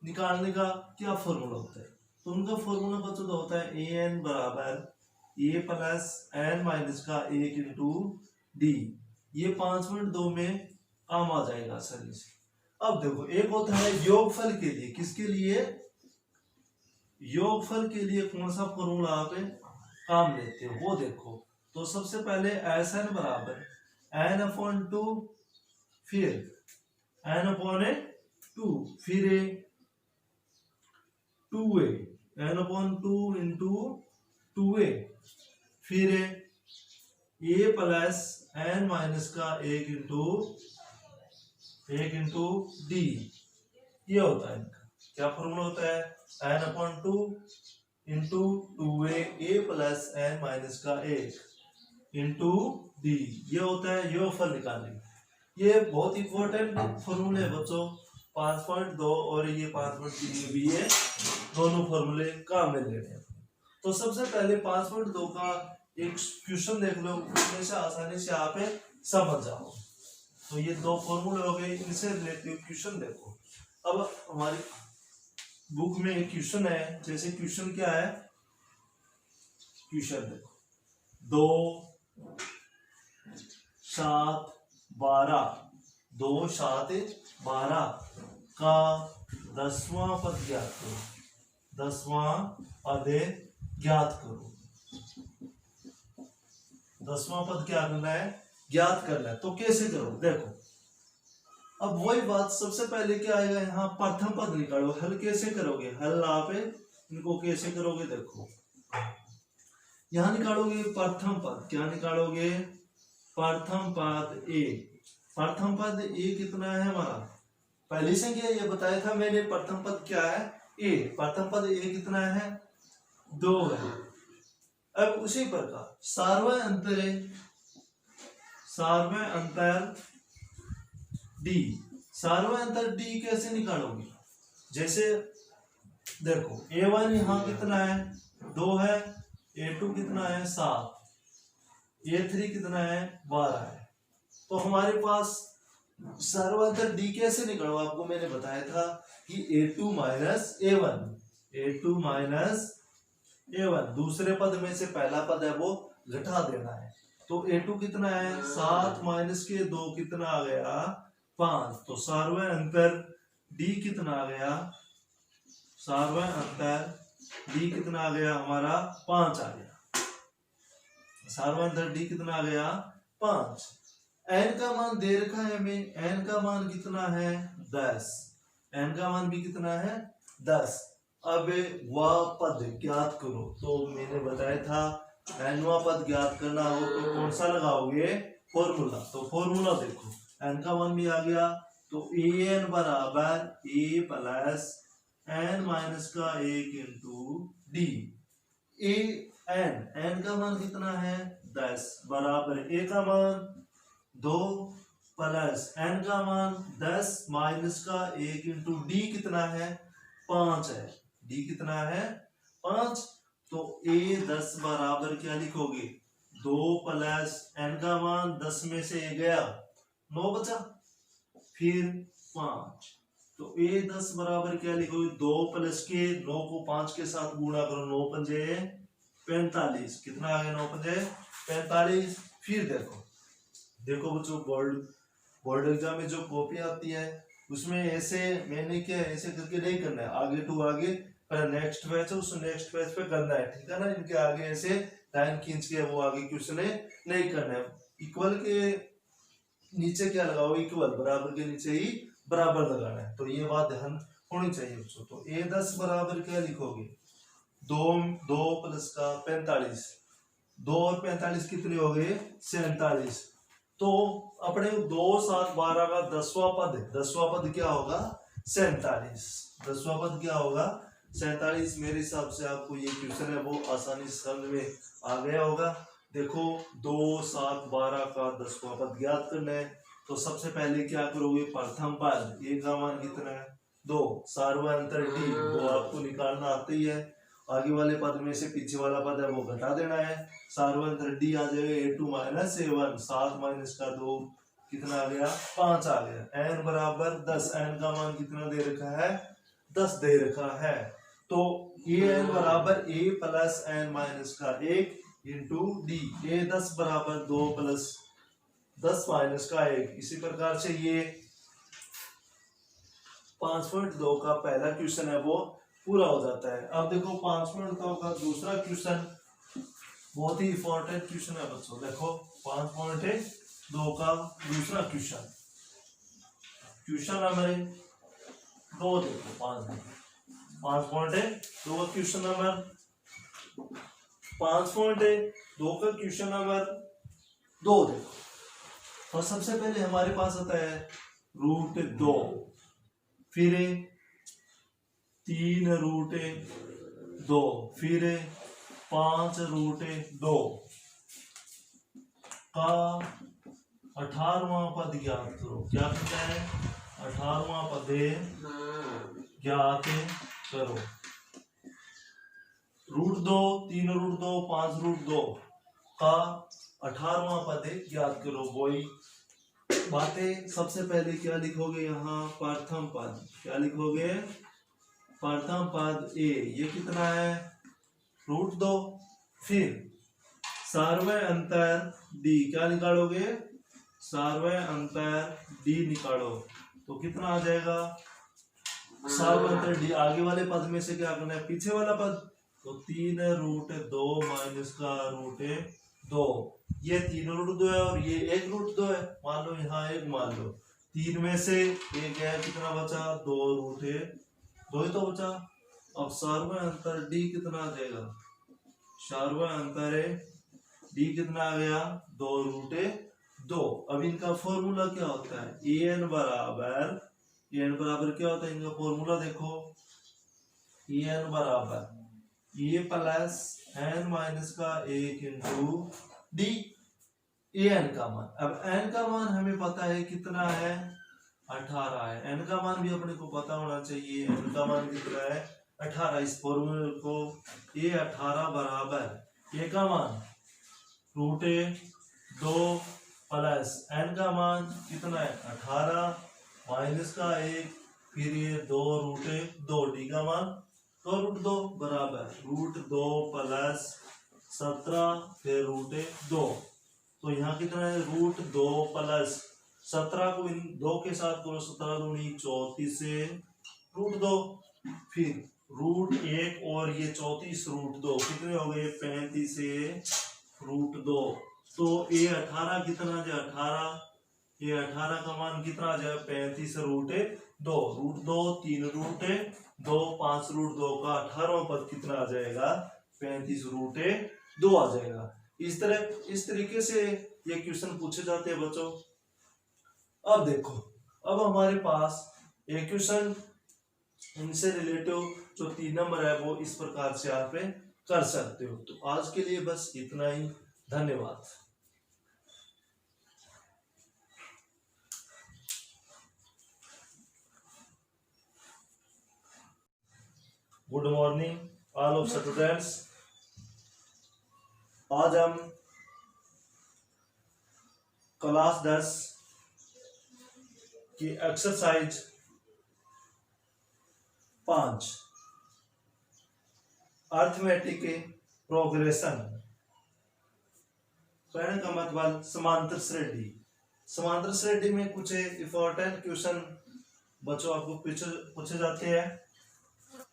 निकालने का क्या फॉर्मूला होता है, तो उनका फॉर्मूला बच्चों तो होता है ए एन बराबर ए प्लस एन माइनस का 1 इंटू डी। ये 5.2 में काम आ जाएगा आसानी से। अब देखो एक होता है योगफल के लिए, किसके लिए, योगफल के लिए कौन सा फॉर्मूला आप काम लेते हो वो देखो। तो सबसे पहले एस एन बराबर एन अपॉन 2, फिर एन अपॉन 2, फिर 2a, N upon 2 into 2a, फिर a प्लस एन माइनस का 1 इंटू डी। ये होता है इनका क्या फॉर्मूला होता है, n upon 2 into 2a a plus n minus का 1 इंटू डी। ये होता है योगफल निकालने। ये बहुत इंपॉर्टेंट फॉर्मूले है बच्चों, 5.2 और ये 5.3 भी ये दोनों फॉर्मूले काम में लेने हैं। तो सबसे पहले 5.2 का एक क्वेश्चन देख लो, उसमें से आसानी से आप समझ जाओ। तो ये दो फॉर्मूले हो गए, इनसे रिलेटेड क्वेश्चन देखो। अब हमारी बुक में एक क्वेश्चन है, जैसे क्वेश्चन क्या है, क्वेश्चन देखो 2 7 12 2 7 12 का 10वां पद ज्ञात करो, 10वां पद ज्ञात करो। 10वां पद क्या करना है, ज्ञात करना है। तो कैसे करो देखो, अब वही बात, सबसे पहले क्या आएगा यहाँ, प्रथम पद निकालो। हल कैसे करोगे, हल आप इनको कैसे करोगे देखो, यहाँ निकालोगे प्रथम पद, क्या निकालोगे, प्रथम पद ए। प्रथम पद ए कितना है हमारा, पहली संख्या ये बताया था मैंने, प्रथम पद क्या है ए, प्रथम पद ए कितना है 2 है। अब उसी प्रकार सार्वय अंतर डी, सार्वय अंतर डी कैसे निकालोगे, जैसे देखो A1 यहाँ कितना है 2 है, A2 कितना है 7, A3 कितना है 12 है। तो हमारे पास सार्वय अंतर डी कैसे निकालो, आपको मैंने बताया था कि A2 minus A1, A2 minus A1, दूसरे पद में से पहला पद है वो घटा देना है। तो A2 कितना है 7 माइनस के 2 कितना आ गया 5। तो सार्वय अंतर D कितना आ गया, सार्वय अंतर D कितना आ गया हमारा 5 आ गया। सार्वय अंतर D कितना आ गया 5। n का मान दे रखा है हमें, n का मान कितना है 10, n का मान भी कितना है 10। अब वह पद ज्ञात करो, तो मैंने बताया था nवां पद ज्ञात करना हो तो कौन सा लगाओगे, फॉर्मूला। तो फॉर्मूला देखो, n का मान भी आ गया, तो an बराबर a प्लस n माइनस का 1 इंटू डी। n का मान कितना है 10 बराबर a का मान 2 प्लस n का मान 10 माइनस का 1 इंटू डी कितना है 5 है, डी कितना है 5। तो a 10 बराबर क्या लिखोगे 2 प्लस n का मान 10 में से a गया 9 बचा फिर 5 तो a 10 बराबर क्या लिखोगे 2 प्लस के 9 को 5 के साथ गुणा करो 9 पंजे 45 कितना आ गया 9 पंजे 45 फिर देखो देखो बच्चों बोर्ड एग्जाम में जो कॉपी आती है उसमें ऐसे मैंने क्या ऐसे करके नहीं करना है आगे टू आगे पर नेक्स्ट पेज है उस नेक्स्ट पेज पे करना है ठीक है ना इनके आगे ऐसे लाइन खींच के वो आगे क्वेश्चन नहीं करना है इक्वल के नीचे क्या लगाओ इक्वल बराबर के नीचे ही बराबर लगाना है तो ये बात ध्यान होनी चाहिए बच्चों तो a 10 बराबर क्या लिखोगे 2 प्लस का 45 2 और 45 कितने हो गए 47 तो अपने 2 7 12 का 10वां पद है 10वां पद क्या होगा 47 10वां पद क्या होगा 47 मेरे हिसाब से आपको ये क्वेश्चन है वो आसानी से समझ में आ गया होगा देखो 2 7 12 का 10वां पद ज्ञात करना है तो सबसे पहले क्या करोगे प्रथम पद a का मान कितना है 2 सार्वंतर d वो आपको निकालना आती ही है आगे वाले पद में से पीछे वाला पद है वो घटा देना है सार्वंतर d आ जाएगा a2 माइनस a1 7 माइनस का 2 कितना आ गया 5 आ गया n बराबर 10 n का मान कितना दे रखा है 10 दे रखा है तो an बराबर a प्लस n माइनस का 1 इंटू डी a 10 बराबर 2 प्लस 10 माइनस का 1 इसी प्रकार से ये 5.2 का पहला क्वेश्चन है वो पूरा हो जाता है अब देखो 5.2 का दूसरा क्वेश्चन बहुत ही इंपॉर्टेंट क्वेश्चन है बच्चों देखो 5.2 का दूसरा क्वेश्चन क्वेश्चन नंबर 2 देखो 5.2 का क्वेश्चन नंबर 5.2 का क्वेश्चन नंबर 2 देखो तो सबसे पहले हमारे पास आता है √2 फिर 3√2 फिर 5√2 का 18वां पद ज्ञात करो क्या कहता है 18वां पद ज्ञात करो √2 3√2 5√2 का 18वां पद ज्ञात करो वही बातें सबसे पहले क्या लिखोगे यहाँ प्रथम पद क्या लिखोगे प्रथम पद a ये कितना है √2 फिर सार्वय अंतर d क्या निकालोगे सार्वय अंतर d निकालो तो कितना आ जाएगा सार्वय अंतर d आगे वाले पद में से क्या करना है पीछे वाला पद तो 3√2 माइनस का √2 ये 3√2 है और ये 1√2 है मान लो यहाँ 1 मान लो 3 में से 1 है कितना बचा 2 ही तो बचा अब सार्वय अंतर d कितना आ जाएगा सार्वय अंतर है d कितना आ गया 2√2 अब इनका फॉर्मूला क्या होता है an बराबर क्या होता है इनका फॉर्मूला देखो an बराबर a प्लस n माइनस का 1 इंटू डी an का मान अब n का मान हमें पता है कितना है 18 है n का मान भी अपने को पता होना चाहिए n का मान कितना है 18 इस फॉर्मूले को a 18 बराबर a का मान √2 प्लस n का मान कितना है 18 माइनस का 1 फिर ये 2√2 डी का मान 2√2 बराबर √2 प्लस 17 फिर √2 तो यहाँ कितना है √2 प्लस 17 को इन 2 के साथ करो 17 दूनी 34 से √2 फिर √1 और ये 34 √2 कितने हो गए 35 से √2 तो ये 18 कितना आ जाए 18 ये 18 का मान कितना आ जाए 35 से √2 √2 3√2 5√2 का 18वां पद कितना आ जाएगा 35 √2 आ जाएगा इस तरीके से ये क्वेश्चन पूछे जाते हैं बच्चों अब देखो अब हमारे पास एक क्वेश्चन इनसे रिलेटिव जो 3 नंबर है वो इस प्रकार से आप कर सकते हो तो आज के लिए बस इतना ही धन्यवाद good morning all of students आज हम क्लास 10 की एक्सरसाइज 5 अर्थमेटिक के प्रोग्रेशन कहने का मतलब समांतर श्रेणी। समांतर श्रेणी में कुछ इंपॉर्टेंट क्वेश्चन बच्चों आपको पूछे जाते हैं,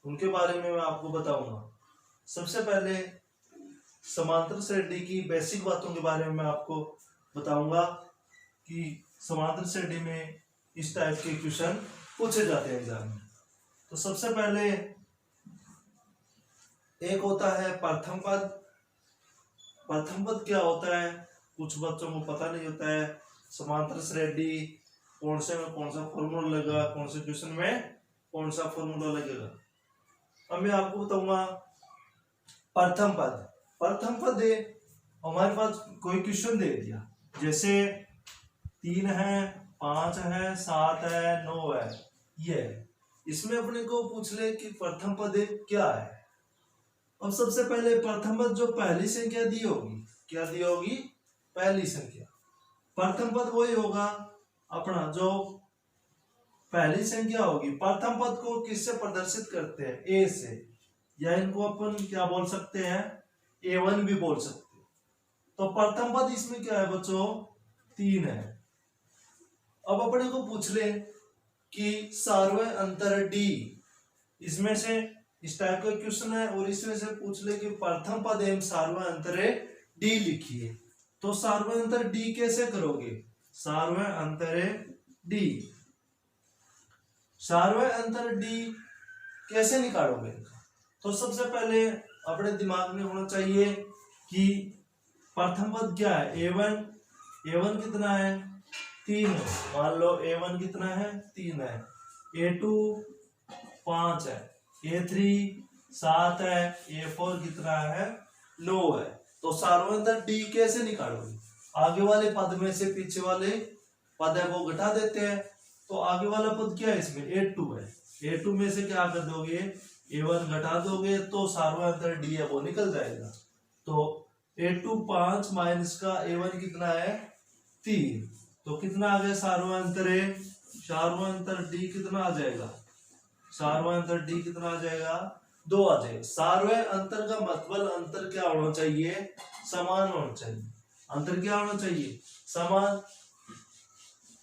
उनके बारे में मैं आपको बताऊंगा। सबसे पहले समांतर श्रेणी की बेसिक बातों के बारे में मैं आपको बताऊंगा कि समांतर श्रेणी में इस टाइप के क्वेश्चन पूछे जाते हैं एग्जाम में। तो सबसे पहले एक होता है प्रथम पद। प्रथम पद क्या होता है, कुछ बच्चों को पता नहीं होता है। समांतर श्रेणी कौन से में कौन सा फॉर्मूला लगेगा, कौन से क्वेश्चन में कौन सा फॉर्मूला लगेगा। अब मैं आपको बताऊंगा प्रथम पद। प्रथम पद हमारे पास कोई क्वेश्चन दे दिया, जैसे 3 है, 5 है, 7 है, 9 है, ये इसमें अपने को पूछ ले कि प्रथम पद क्या है। अब सबसे पहले प्रथम पद जो पहली संख्या दी होगी, क्या दी होगी, पहली संख्या। प्रथम पद वही होगा अपना जो पहली संख्या होगी। प्रथम पद को किससे प्रदर्शित करते हैं, ए से, या इनको अपन क्या बोल सकते हैं, A1 भी बोल सकते हैं। तो प्रथम पद इसमें क्या है बच्चों, 3 है। अब अपने को पूछ ले कि सार्वय अंतर D, इसमें से इस टाइप का क्वेश्चन है और इसमें से पूछ ले कि प्रथम पद एवं सार्वय अंतर D लिखिए। तो सार्वय अंतर D कैसे करोगे, सार्वय अंतर D, सार्वय अंतर D कैसे निकालोगे। तो सबसे पहले अपने दिमाग में होना चाहिए कि प्रथम पद क्या है, A1। A1 कितना है, 3 है। मान लो A1 कितना है, 3 है। A2 5 है। A3 7 है। A4 कितना है, 9 है। तो सार्वय अंतर D कैसे निकालोगे, आगे वाले पद में से पीछे वाले पद है वो घटा देते हैं। तो आगे वाला पद क्या है, इसमें A2 है। A2 में से क्या कर दोगे, A1 घटा दोगे तो सार्वय अंतर D है वो निकल जाएगा। तो A2 5 माइनस का A1 कितना है, 3। तो कितना आ गया सार्वय अंतर है, सार्वय अंतर D कितना आ जाएगा, सार्वय अंतर D कितना आ जाएगा, 2 आ जाएगा। सार्वय अंतर का मतलब अंतर क्या होना चाहिए, समान होना चाहिए। अंतर क्या होना चाहिए, समान।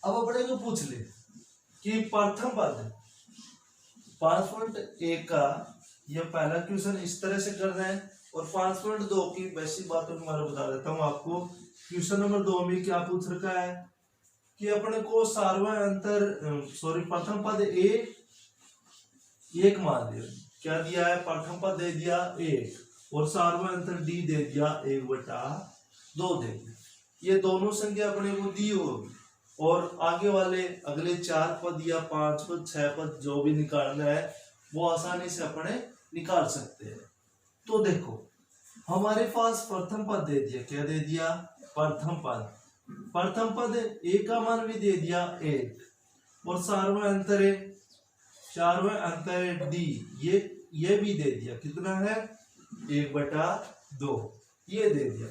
अब अपने को पूछ ले कि प्रथम पद 5.1 का यह पहला क्वेश्चन इस तरह से कर रहे हैं, और 5.2 की बेसिक बातों के बारे में बता देता हूँ आपको। क्वेश्चन नंबर 2 में क्या पूछ रखा है कि अपने को सार्वय अंतर प्रथम पद एक मान लिया, क्या दिया है, प्रथम पद दे दिया 1 और सार्वय अंतर D दे दिया 1/2 दे दिया। ये दोनों संख्या अपने को दी होगी और आगे वाले अगले 4 पद या 5 पद 6 पद जो भी निकालना है वो आसानी से अपने निकाल सकते हैं। तो देखो हमारे पास प्रथम पद दे दिया, क्या दे दिया, प्रथम पद। प्रथम पद A का मान भी दे दिया 1 और सार्वय अंतर D ये भी दे दिया, कितना है, 1/2 ये दे दिया।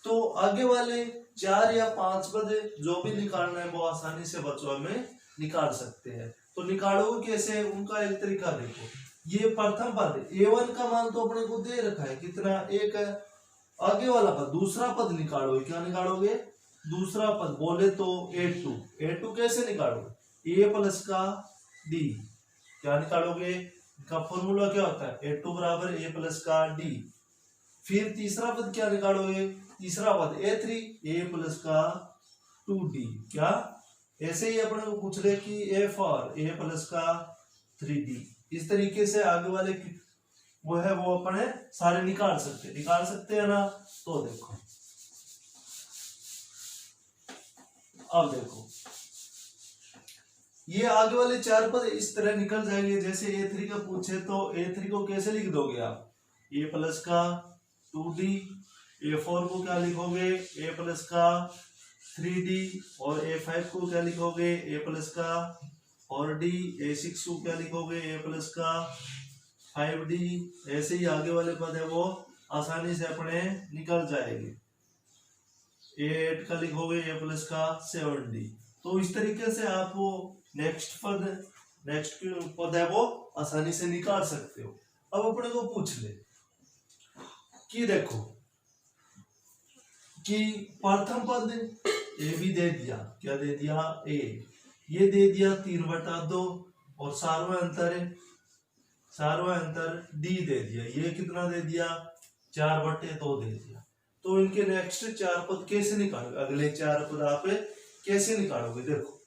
तो आगे वाले 4 या 5 पद जो भी निकालना है वो आसानी से बच्चों में निकाल सकते हैं। तो निकालोगे कैसे, उनका एक तरीका देखो। ये प्रथम पद A1 का मान तो अपने को दे रखा है, कितना, 1 है। आगे वाला पद दूसरा पद निकालोगे, क्या निकालोगे, दूसरा पद बोले तो A2 कैसे निकालोगे, A प्लस का D, क्या निकालोगे, इनका फॉर्मूला क्या होता है, A2 बराबर A प्लस का D। फिर तीसरा पद क्या निकालोगे, तीसरा पद A3 A प्लस का 2D, क्या, ऐसे ही अपने को पूछ रहे कि A4 A प्लस का 3D। इस तरीके से आगे वाले वो है वो अपने सारे निकाल सकते हैं ना। तो देखो अब देखो ये आगे वाले 4 पद इस तरह निकल जाएंगे। जैसे A3 का पूछे तो A3 को कैसे लिख दोगे आप, A प्लस का 2D। A4 को क्या लिखोगे, A प्लस का 3D। और A5 को क्या लिखोगे, A प्लस का 4D। A6 को क्या लिखोगे, A प्लस का 5D। ऐसे ही आगे वाले पद है वो आसानी से अपने निकल जाएंगे। 8 का लिखोगे a प्लस का 7d। तो इस तरीके से आप वो नेक्स्ट पद है वो आसानी से निकाल सकते हो। अब अपने को पूछ ले कि देखो कि प्रथम पद ए भी दे दिया, क्या दे दिया ए, ये दे दिया 3/2 और सारवा अंतर डी दे दिया, ये कितना दे दिया 4/2 दे दिया। तो इनके नेक्स्ट 4 पद कैसे निकालोगे, अगले 4 पद आप कैसे निकालोगे? देखो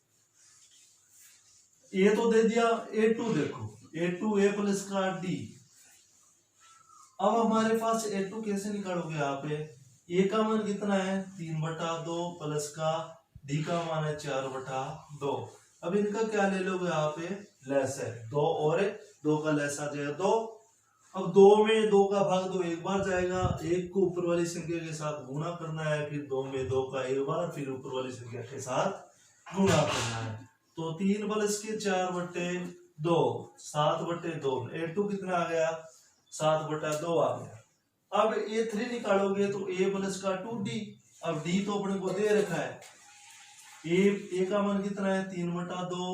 ये तो दे दिया a2, देखो a2 a प्लस का d। अब हमारे पास a2 कैसे निकालोगे आप? a का मान कितना है 3/2 प्लस का d का मान है 4/2। अब इनका क्या ले लोगे आप? लेस है 2 और 2 का लेस आ जाएगा 2। अब 2 में 2 का भाग 2 एक बार जाएगा, 1 को ऊपर वाली संख्या के साथ गुणा करना है, फिर 2 में 2 का एक बार, फिर ऊपर वाली संख्या के साथ गुणा करना है। तो 3 प्लस के 4/2 7/2, a2 कितना आ गया 7/2 आ गया। अब a3 निकालोगे तो a प्लस का 2d। अब d तो अपने को दे रखा है, a का मान कितना है 3/2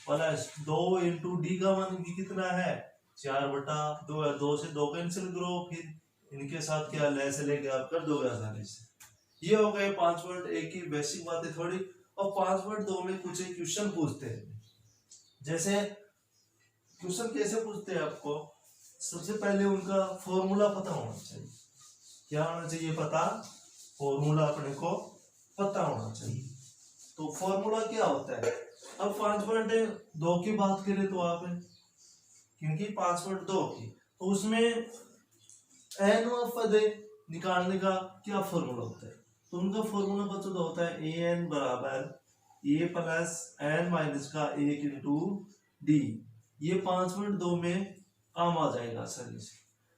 प्लस 2 इंटू डी का मान भी कितना है 4/2 है। 2 से 2 कैंसिल करो, फिर इनके साथ क्या लेस लेके आप कर दोगे आसानी से। ये हो गए 5.1 की बेसिक बातें थोड़ी। और 5.2 में कुछ एक क्वेश्चन पूछते हैं। जैसे क्वेश्चन कैसे पूछते हैं आपको, सबसे पहले उनका फॉर्मूला पता होना चाहिए। क्या होना चाहिए पता? फॉर्मूला अपने को पता होना चाहिए। तो फॉर्मूला क्या होता है? अब 5.2 की बात करें तो आप, क्योंकि 5.2 की, तो उसमें एन पद निकालने का क्या फॉर्मूला होता है? तो उनका फॉर्मूला पता तो होता है ए एन बराबर ए प्लस एन माइनस का 1 इंटू डी। ये 5.2 में काम आ जाएगा आसानी से।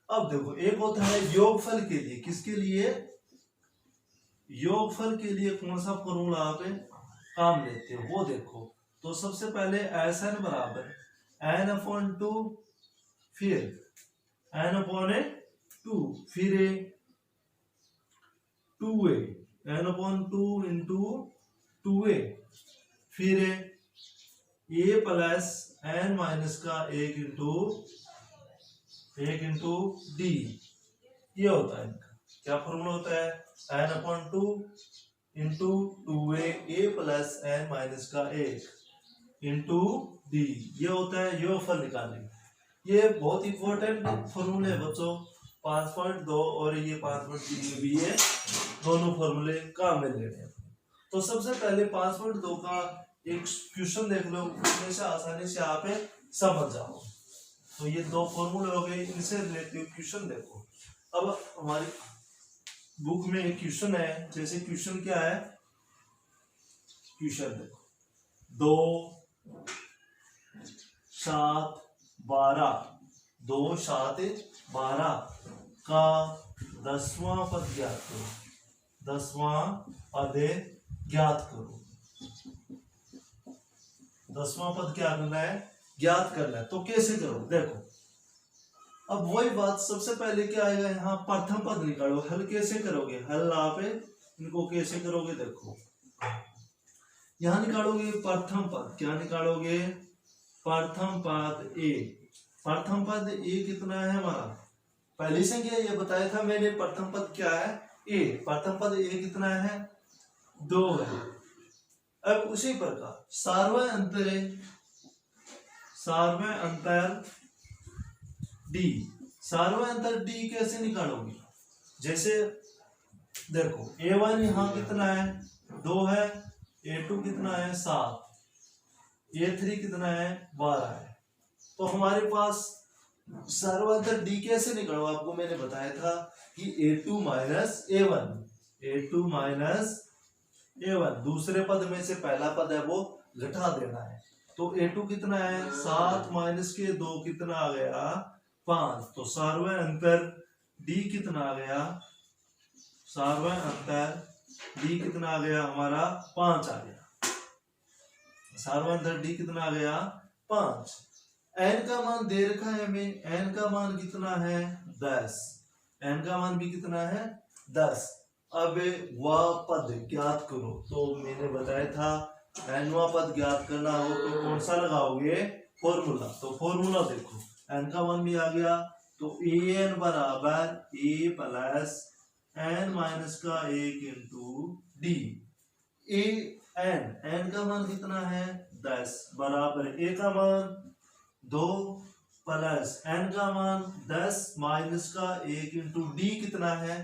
अब देखो एक होता है योगफल के लिए, किसके लिए? योगफल के लिए कौन सा फॉर्मूला आप काम लेते हो वो देखो। तो सबसे पहले एस एन बराबर एन अपॉन 2, फिर एन अपॉन 2, फिर 2a, N upon 2 into 2a, फिर a प्लस एन माइनस का 1 इंटू डी। ये होता है इनका क्या फॉर्मूला होता है? N upon 2 into 2a, a plus n minus का 1 इंटू डी। ये होता है योगफल निकालने। ये बहुत इंपॉर्टेंट फॉर्मूले है बच्चों। 5.2 और ये 5.3 में भी ये दोनों फॉर्मूले काम में लेने हैं। तो सबसे पहले 5.2 का एक क्वेश्चन देख लो, उसमें से आसानी से आप समझ जाओ। तो ये दो फॉर्मूले हो गए, इनसे रिलेटेड क्वेश्चन देखो। अब हमारी बुक में एक क्वेश्चन है, जैसे क्वेश्चन क्या है, क्वेश्चन देखो 2 7 12 2 7 12 का 10वां पद ज्ञात करो। 10वां पद ज्ञात करो। 10वां पद क्या करना है? ज्ञात करना है। तो कैसे करो? देखो अब वही बात, सबसे पहले क्या आएगा यहाँ, प्रथम पद निकालो। हल कैसे करोगे? हल आप इनको कैसे करोगे? देखो यहां निकालोगे प्रथम पद। क्या निकालोगे? प्रथम पद ए। प्रथम पद ए कितना है हमारा? पहली संख्या ये बताया था मैंने, प्रथम पद क्या है? ए। प्रथम पद ए कितना है? 2 है। अब उसी प्रकार सार्वय अंतर डी। सार्वय अंतर डी कैसे निकालोगे? जैसे देखो a1 यहाँ कितना है? 2 है। a2 कितना है? 7। a3 कितना है? 12 है। तो हमारे पास सार्वय अंतर डी कैसे निकालो? आपको मैंने बताया था कि a2 minus a1, a2 minus a1, दूसरे पद में से पहला पद है वो घटा देना है। तो a2 कितना है? 7 माइनस के 2 कितना आ गया? 5। तो सार्वय अंतर d कितना आ गया? सार्वय अंतर d कितना आ गया हमारा? 5 आ गया। सार्वय अंतर d कितना आ गया? 5। n का मान दे रखा है हमें, n का मान कितना है? 10। n का मान भी कितना है 10। अब वह पद ज्ञात करो, तो मैंने बताया था nवा पद ज्ञात करना हो तो कौन सा लगाओगे फॉर्मूला। तो फॉर्मूला देखो, n का मान भी आ गया तो an बराबर a प्लस n माइनस का 1 इंटू डी। n का मान कितना है 10 बराबर a का मान 2 प्लस n का मान 10 माइनस का 1 इंटू डी कितना है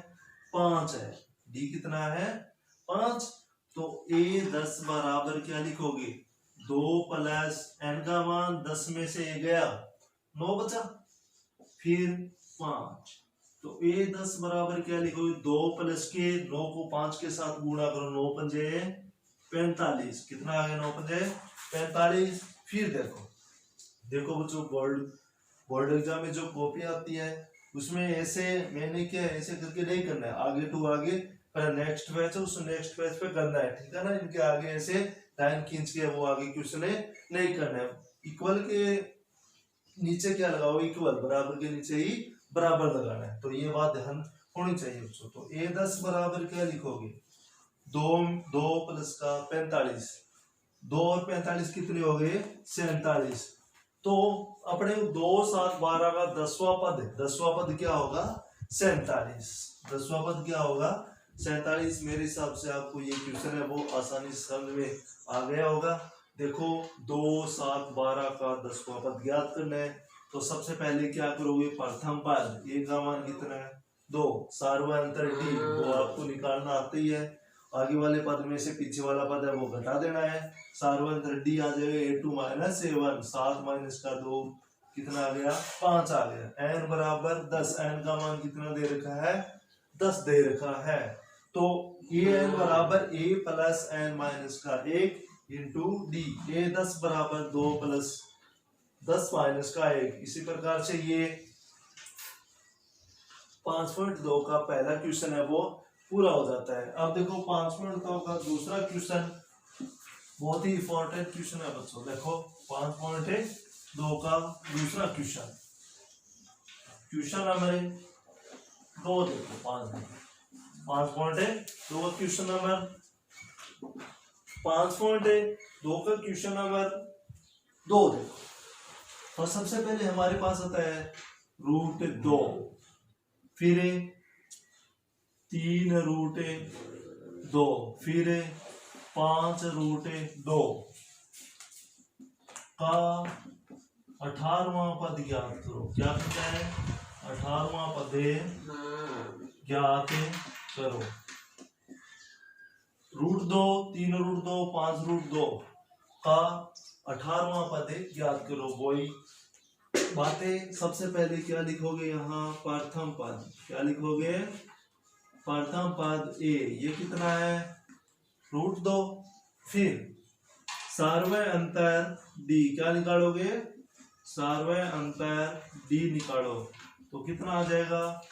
5 है। डी कितना है 5। तो a 10 बराबर क्या लिखोगे 2 प्लस n का मान 10 में से a गया 9 बचा, फिर 5। तो a 10 बराबर क्या लिखोगे 2 प्लस के 9 को 5 के साथ गुणा करो, 9 पंजे 45। कितना आ गया 9 पंजे 45। फिर देखो बच्चों, बोर्ड एग्जाम में जो कॉपी आती है उसमें ऐसे मैंने क्या ऐसे करके नहीं करना है, आगे टू आगे पर नेक्स्ट पेज है उस नेक्स्ट पेज पे करना है, ठीक है ना। इनके आगे ऐसे लाइन खींच के वो आगे क्वेश्चन नहीं करना है। इक्वल के नीचे क्या लगाओ, इक्वल बराबर के नीचे ही बराबर लगाना है, तो ये बात ध्यान होनी चाहिए बच्चों। तो a 10 बराबर क्या लिखोगे 2 प्लस का 45, 2 और 45 कितने हो गए 47। तो अपने 2 7 12 का 10वां पद है, 10वां पद क्या होगा 47। 10वां पद क्या होगा 47। मेरे हिसाब से आपको ये क्वेश्चन है वो आसानी से समझ में आ गया होगा। देखो 2 7 12 का 10वां पद ज्ञात करना है, तो सबसे पहले क्या करोगे प्रथम पद a का मान कितना है 2, सार्वय अंतर d वो आपको निकालना आती ही है। आगे वाले पद में से पीछे वाला पद है वो घटा देना है, सार्वय अंतर d आ जाएगा a2 माइनस a1, 7 माइनस का 2 कितना आ गया 5 आ गया। n बराबर 10, n का मान कितना दे रखा है 10 दे रखा है। तो an बराबर a प्लस n माइनस का 1 इंटू डी। a 10 बराबर 2 प्लस 10 माइनस का 1। इसी प्रकार से ये 5.2 का पहला क्वेश्चन है वो पूरा हो जाता है। अब देखो 5.2 का दूसरा क्वेश्चन बहुत ही इंपॉर्टेंट क्वेश्चन है बच्चों। देखो 5.2 का दूसरा क्वेश्चन, क्वेश्चन नंबर 2 देखो 5.2 का क्वेश्चन नंबर 5.2 का क्वेश्चन नंबर 2 देखो। तो सबसे पहले हमारे पास आता है √2, फिर 3√2, फिर 5√2 का 18वां पद ज्ञात करो। क्या कहता है 18वां पद ज्ञात करो। √2, 3√2, 5√2 का 18वां पद ज्ञात करो। वही बातें सबसे पहले क्या लिखोगे यहाँ प्रथम पद, क्या लिखोगे प्रथम पद a, ये कितना है √2। फिर सार्वय अंतर d, क्या निकालोगे सार्वय अंतर d निकालो, तो कितना आ जाएगा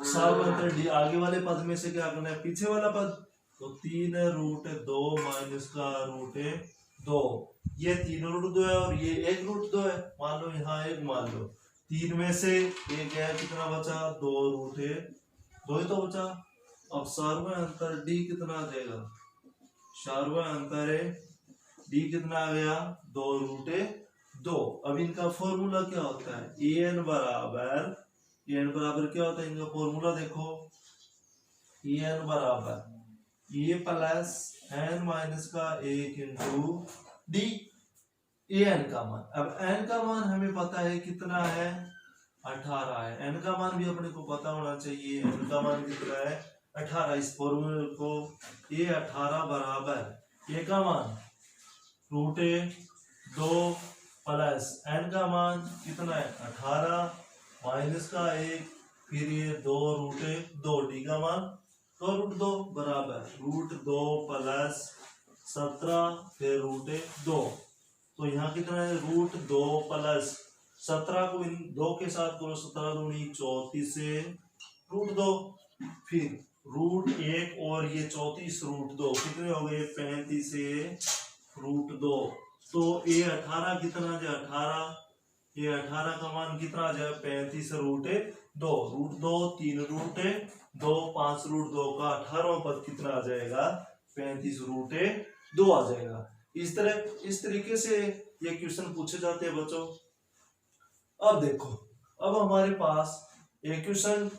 सार्वय अंतर d। आगे वाले पद में से क्या करना है पीछे वाला पद, तो 3√2 माइनस का √2, ये 3√2 है और ये 1√2 है। मान लो यहाँ 1 मान लो, 3 में से 1 है कितना बचा 2√2 ही तो बचा। अब सार्वय अंतर d कितना आ जाएगा, सार्वय अंतर d कितना आ गया 2√2। अब इनका फॉर्मूला क्या होता है an बराबर क्या होता है इनका फॉर्मूला देखो, an बराबर a प्लस n माइनस का 1 इंटू डी। an का मान, अब n का मान हमें पता है कितना है 18 है, n का मान भी अपने को पता होना चाहिए, n का मान कितना है 18। इस फॉर्मूले को a 18 बराबर a का मान √2 प्लस n का मान कितना है 18 माइनस का 1, फिर ये 2√2, डी का मान 2√2 बराबर √2 प्लस 17 फिर √2। तो यहाँ कितना है √2 प्लस 17 को इन 2 के साथ करो, 17 दूनी 34 से √2, फिर √1 और ये 34 √2 कितने हो गए 35 से √2। तो ये 18 कितना जाए 18, ये 18 का मान कितना आ जाए 35 से 2 रूट 2 3 रूट 2 5 रूट 2 का 18वां पद कितना आ जाएगा 35 रूट 2 आ जाएगा। इस तरीके से ये क्वेश्चन पूछे जाते हैं बच्चों। अब देखो, अब हमारे पास एक क्वेश्चन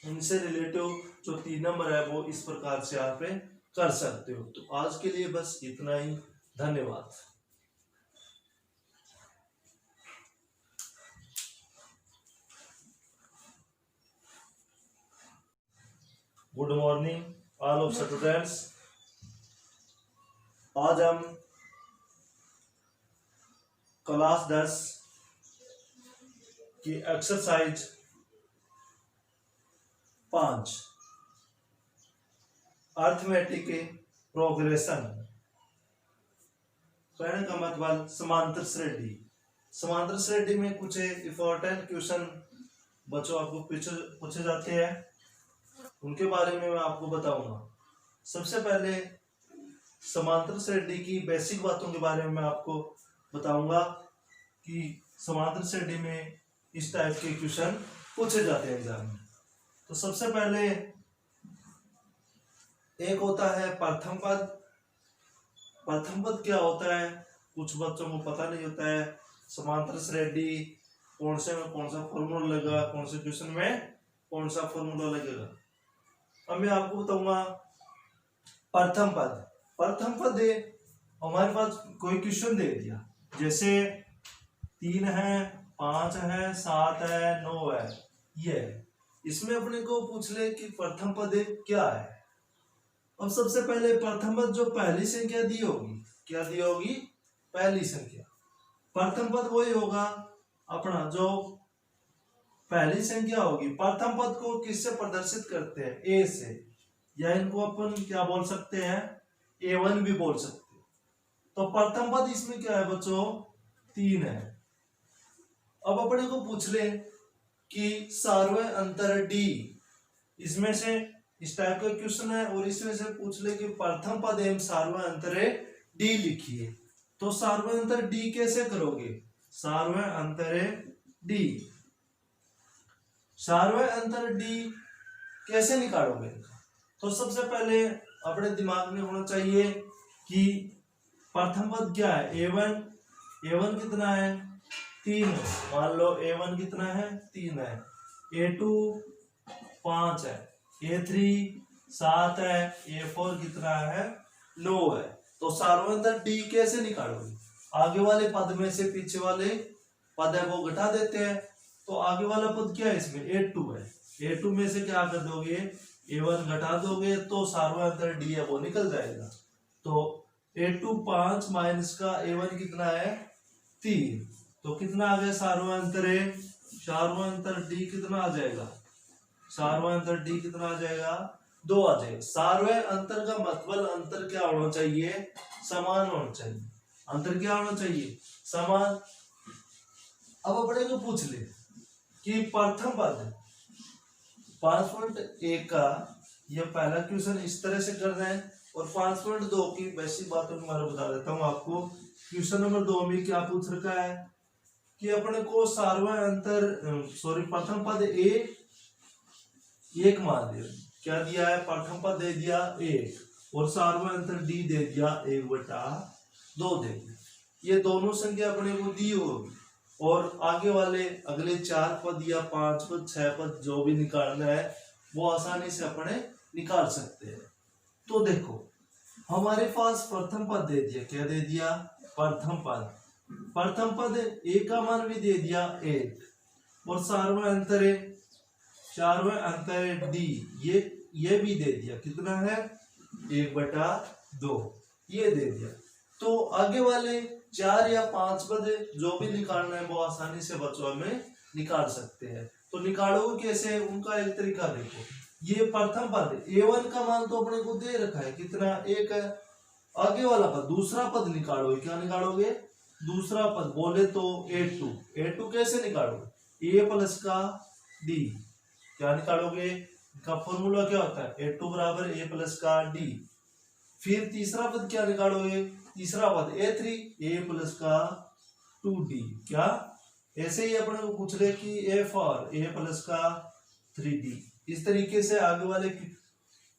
इनसे रिलेटिव जो 3 नंबर है वो इस प्रकार से आप कर सकते हो। तो आज के लिए बस इतना ही, धन्यवाद। Good morning all of students. आज हम क्लास 10 की एक्सरसाइज 5 अर्थमेटिक प्रोग्रेशन कहने का मतलब समांतर श्रेणी। समांतर श्रेणी में कुछ इंपॉर्टेंट क्वेश्चन बच्चों आपको पूछे जाते हैं, उनके बारे में मैं आपको बताऊंगा। सबसे पहले समांतर श्रेणी की बेसिक बातों के बारे में मैं आपको बताऊंगा कि समांतर श्रेणी में इस टाइप के क्वेश्चन पूछे जाते हैं एग्जाम में। तो सबसे पहले एक होता है प्रथम पद। प्रथम पद क्या होता है कुछ बच्चों को पता नहीं होता है। समांतर श्रेणी कौन से में कौन सा फॉर्मूला लगेगा, कौन से क्वेश्चन में कौन सा फॉर्मूला लगेगा। अब मैं आपको बताऊंगा प्रथम पद। प्रथम पद हमारे पास कोई क्वेश्चन दे दिया, जैसे 3 है 5 है 7 है 9 है, ये इसमें अपने को पूछ ले कि प्रथम पद क्या है। अब सबसे पहले प्रथम पद जो पहली संख्या दी होगी, क्या दी होगी पहली संख्या। प्रथम पद वही होगा अपना जो पहली संख्या होगी। प्रथम पद को किससे प्रदर्शित करते हैं, ए से, या इनको अपन क्या बोल सकते हैं A1 भी बोल सकते हैं। तो प्रथम पद इसमें क्या है बच्चों 3 है। अब अपने को पूछ ले कि सार्वय अंतर D, इसमें से इस टाइप का क्वेश्चन है और इसमें से पूछ ले कि प्रथम पद एवं सार्वय अंतर D लिखिए। तो सार्वय अंतर D कैसे करोगे, सार्वय अंतर D, सार्वय अंतर D कैसे निकालोगे। तो सबसे पहले अपने दिमाग में होना चाहिए कि प्रथम पद क्या है A1 कितना है 3 है। मान लो A1 कितना है 3 है, A2 5 है, A3 7 है, A4 कितना है 9 है। तो सार्वय अंतर D कैसे निकालोगे, आगे वाले पद में से पीछे वाले पद है वो घटा देते हैं। तो आगे वाला पद क्या है इसमें A2 है, A2 में से क्या कर दोगे A1 घटा दोगे तो सार्वय अंतर D है वो निकल जाएगा। तो A2 5 माइनस का A1 कितना है 3, तो कितना आ गया सार्वय अंतर है, सार्वय अंतर D कितना आ जाएगा, सार्वय अंतर D कितना आ जाएगा 2 आ जाएगा। सार्वय अंतर का मतलब अंतर क्या होना चाहिए, समान होना चाहिए। अंतर क्या होना चाहिए, समान। अब अपने को पूछ ले कि प्रथम पद 5.1 का यह पहला क्वेश्चन इस तरह से कर रहे हैं, और 5.2 की बेसिक बातों के बारे में बता देता हूं आपको। क्वेश्चन नंबर 2 में क्या पूछ रखा है कि अपने को सार्वय अंतर प्रथम पद एक मान लिया, क्या दिया है प्रथम पद दे दिया 1 और सार्वय अंतर D दे दिया 1/2 दे दिया। ये दोनों संख्या अपने को दी होगी और आगे वाले अगले 4 पद या 5 पद 6 पद जो भी निकालना है वो आसानी से अपने निकाल सकते हैं। तो देखो हमारे पास प्रथम पद दे दिया, क्या दे दिया प्रथम पद, प्रथम पद A का मान भी दे दिया 1 और सार्वय अंतर D ये भी दे दिया, कितना है 1/2 ये दे दिया। तो आगे वाले 4 या 5 पद जो भी निकालना है वो आसानी से बच्चों में निकाल सकते हैं। तो निकालोगे कैसे, उनका एक तरीका देखो। ये प्रथम पद A1 का मान तो अपने को दे रखा है कितना 1 है। आगे वाला पद दूसरा पद निकालोगे, क्या निकालोगे दूसरा पद, बोले तो A2 कैसे निकालोगे A प्लस का D, क्या निकालोगे, का फॉर्मूला क्या होता है A2 बराबर A प्लस का D। फिर तीसरा पद क्या निकालोगे, तीसरा पद A3 A प्लस का 2D, क्या ऐसे ही अपने को पूछ रहे कि ए फॉर ए प्लस का 3d, इस तरीके से आगे वाले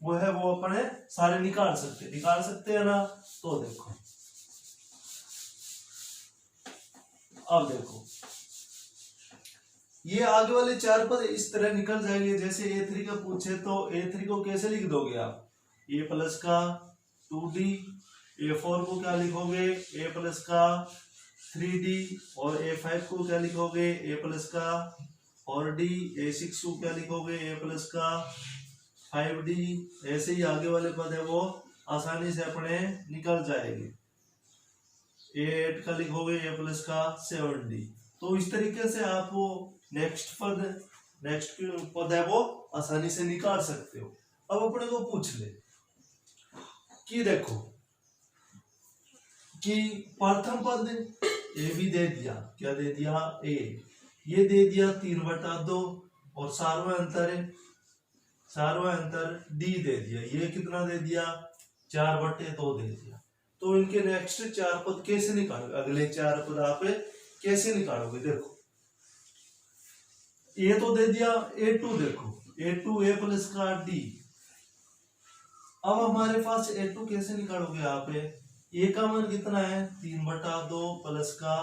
वो है वो अपने सारे निकाल सकते हैं ना। तो देखो अब देखो ये आगे वाले चार पद इस तरह निकल जाएंगे। जैसे a3 का पूछे तो a3 को कैसे लिख दोगे आप, a प्लस का 2d, a4 को क्या लिखोगे a प्लस का 3d, और a5 को क्या लिखोगे a प्लस का 4d, a6 को क्या लिखोगे a प्लस का 5d। ऐसे ही आगे वाले पद है वो आसानी से अपने निकल जाएंगे। a8 का लिखोगे a प्लस का 7d। तो इस तरीके से आप वो नेक्स्ट पद है वो आसानी से निकाल सकते हो। अब अपने को पूछ ले कि देखो कि प्रथम पद ए भी दे दिया, क्या दे दिया ए, ये दे दिया 3/2 और सार्वय अंतर डी दे दिया, ये कितना दे दिया 4/2 दे दिया। तो इनके नेक्स्ट चार पद कैसे निकालोगे, अगले चार पद आप कैसे निकालोगे। देखो ए तो दे दिया a2, देखो a2 a प्लस का d। अब हमारे पास a2 कैसे निकालोगे आप, a का मान कितना है 3/2 प्लस का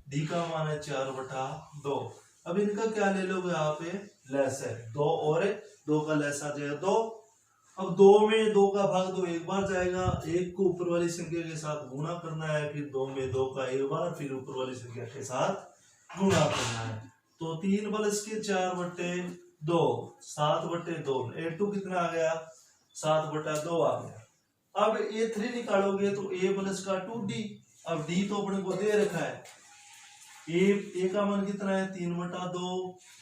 d का मान है 4/2। अब इनका क्या ले लोगे आप, लैसर 2 और 2 का लैसर जाएगा 2। अब 2 में 2 का भाग 2 एक बार जाएगा, 1 को ऊपर वाली संख्या के साथ गुणा करना है, फिर 2 में 2 का एक बार, फिर ऊपर वाली संख्या के साथ गुणा करना है। तो 3 प्लस के 4/2 7/2, a2 कितना आ गया 7/2 आ गया। अब a3 निकालोगे तो a प्लस का 2d। अब d तो अपने को दे रखा है, a का मान कितना है 3/2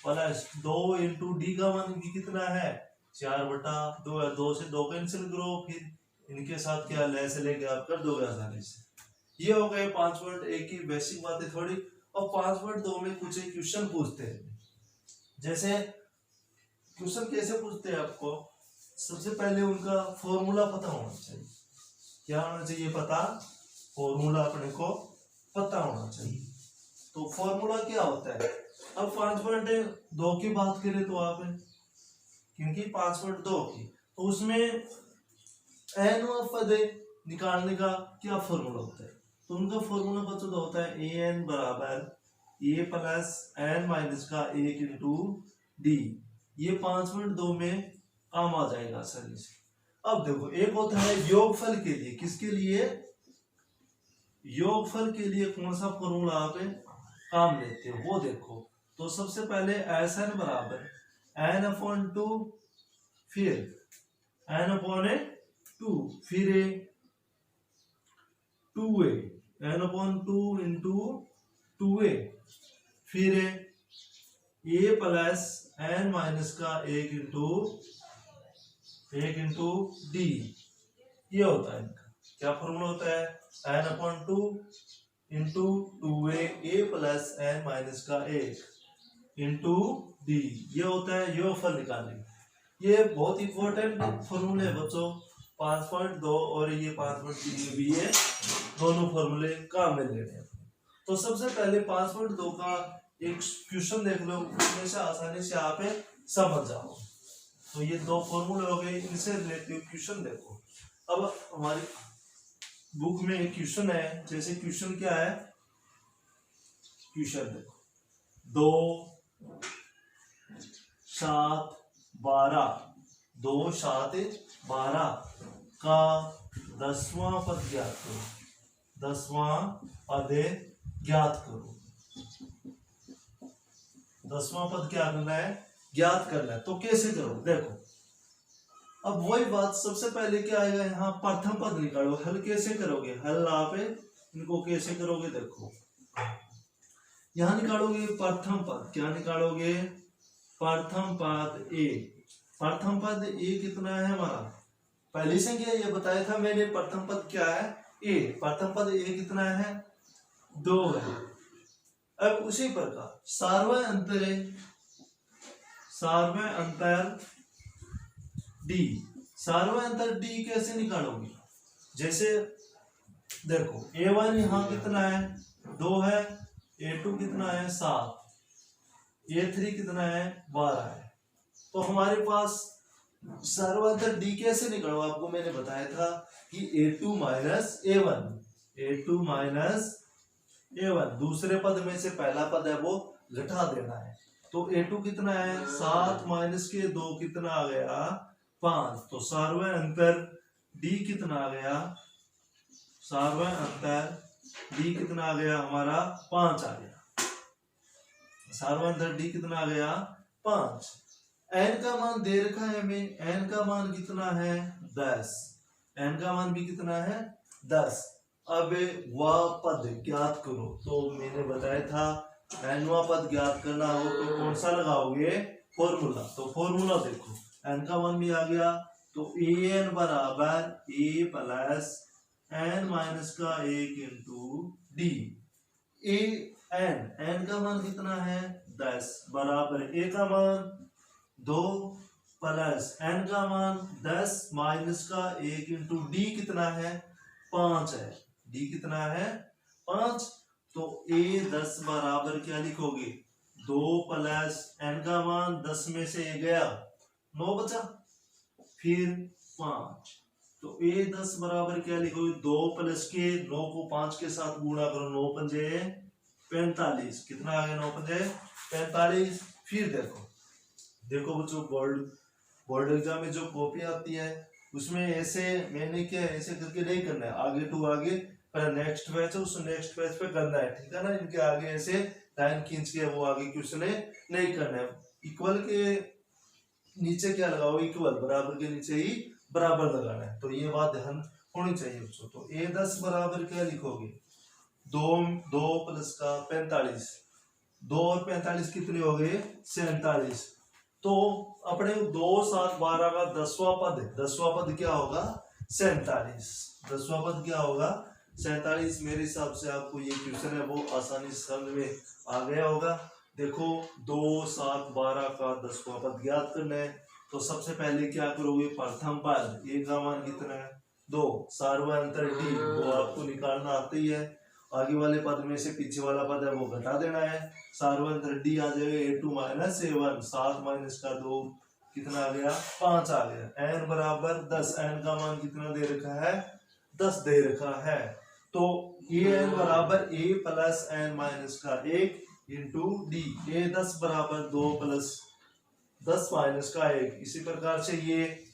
प्लस 2 इंटू d का मान भी कितना है 4/2 है। 2 से 2 कैंसिल करो, फिर इनके साथ क्या लेस लेके आप कर दोगे आसानी से। ये हो गए 5.1 की बेसिक बातें थोड़ी। और 5.2 में कुछ क्वेश्चन पूछते हैं। जैसे क्वेश्चन कैसे पूछते हैं आपको, सबसे पहले उनका फॉर्मूला पता होना चाहिए। क्या होना चाहिए पता, फॉर्मूला अपने को पता होना चाहिए। तो फॉर्मूला क्या होता है। अब 5.2 की बात करें तो आप, क्योंकि 5.2 की तो उसमें n पद निकालने का क्या फॉर्मूला होता है, तो उनका फॉर्मूला बच्चों तो होता है an बराबर a प्लस n माइनस का 1 इंटू डी। ये 5.2 में काम आ जाएगा आसानी से। अब देखो एक होता है योगफल के लिए, किसके लिए, योगफल के लिए कौन सा फॉर्मूला आप काम लेते हो वो देखो। तो सबसे पहले Sn बराबर n/2, फिर n/2, फिर 2a, n/2 इंटू 2a, फिर a प्लस n माइनस का 1 इंटू डी। ये होता है इनका क्या फॉर्मूला होता है n/2 into 2a, a plus n minus का 1 इंटू डी। ये होता है योगफल निकालने। ये बहुत इंपॉर्टेंट फॉर्मूले है बच्चों। 5.2 और ये 5.3 भी है, दोनों फॉर्मूले काम में लेने हैं। तो सबसे पहले 5.2 का एक क्वेश्चन देख लो, उसमें से आसानी से आप समझ जाओ। तो ये दो फॉर्मूले हो गए, इनसे रिलेटेड क्वेश्चन देखो। अब हमारी बुक में एक क्वेश्चन है, जैसे क्वेश्चन क्या है, क्वेश्चन देखो 2 7 12 2 7 12 का 10वां पद ज्ञात करो। 10वां पद ज्ञात करो। 10वां पद क्या करना है, ज्ञात करना है। तो कैसे करो देखो। अब वही बात, सबसे पहले क्या आएगा यहाँ, प्रथम पद निकालो। हल कैसे करोगे, हल आप इनको कैसे करोगे देखो। यहाँ निकालोगे प्रथम पद, क्या निकालोगे, प्रथम पद ए। प्रथम पद ए कितना है हमारा, पहली संख्या ये बताया था मैंने, प्रथम पद क्या है ए। प्रथम पद ए कितना है 2 है। अब उसी प्रकार सार्वय अंतर है, सार्वय अंतर डी। सार्वय अंतर डी कैसे निकालोगे, जैसे देखो a1 यहाँ कितना है 2 है, a2 कितना है 7, A3 कितना है 12 है। तो हमारे पास सर्वांतर D कैसे निकालो, आपको मैंने बताया था कि A2 माइनस A1 दूसरे पद में से पहला पद है वो घटा देना है। तो A2 कितना है 7 माइनस के 2 कितना आ गया 5। तो सार्वय अंतर D कितना आ गया, सार्वय अंतर D कितना आ गया हमारा 5 आ गया। सार्वय अंतर D कितना आ गया 5। n का मान दे रखा है हमें, n का मान कितना है 10, n का मान भी कितना है 10। अब वह पद ज्ञात करो। तो मैंने बताया था nवां पद ज्ञात करना हो तो कौन सा लगाओगे फॉर्मूला। तो फॉर्मूला देखो, n का मान भी आ गया तो an बराबर a प्लस n माइनस का 1 इंटू डी। n का मान कितना है 10 बराबर a का मान 2 प्लस n का मान 10 माइनस का 1 इंटू डी कितना है 5 है। डी कितना है 5। तो a 10 बराबर क्या लिखोगे 2 प्लस n का मान 10 में से a गया 9 बचा, फिर 5। तो a 10 बराबर क्या लिखोगे 2 प्लस के 9 को 5 के साथ गुणा करो, 9 पंजे 45। कितना आ गया 9 पंजे 45। फिर देखो बच्चों, बोर्ड एग्जाम में जो कॉपी आती है उसमें ऐसे मैंने क्या ऐसे करके नहीं करना है, आगे टू आगे पर नेक्स्ट पेज है उस नेक्स्ट पेज पे करना है, ठीक है ना। इनके आगे ऐसे लाइन खींच के वो आगे क्वेश्चन नहीं करना है। इक्वल के नीचे क्या लगाओ, इक्वल बराबर के नीचे ही बराबर लगाना है। तो ये बात ध्यान होनी चाहिए बच्चों। तो a 10 बराबर क्या लिखोगे 2 प्लस का 45, 2 और 45 कितने हो गए 47। तो अपने 2 7 12 का 10वां पद है, 10वां पद क्या होगा 47। 10वां पद क्या होगा 47। मेरे हिसाब से आपको ये क्वेश्चन है वो आसानी से समझ में आ गया होगा। देखो 2 7 12 का 10वां पद ज्ञात करना है। तो सबसे पहले क्या करोगे प्रथम पद a का मान कितना है 2, सार्वय अंतर d वो आपको निकालना आता ही है। आगे वाले पद में से पीछे वाला पद है वो घटा देना है, सार्वय अंतर d आ जाएगा a2 माइनस a1। 7 माइनस का 2 कितना आ गया 5 आ गया। n बराबर 10, n का मान कितना दे रखा है 10 दे रखा है। तो an बराबर a प्लस n माइनस का 1 इंटू डी। a 10 बराबर 2 प्लस 10 माइनस का 1। इसी प्रकार से ये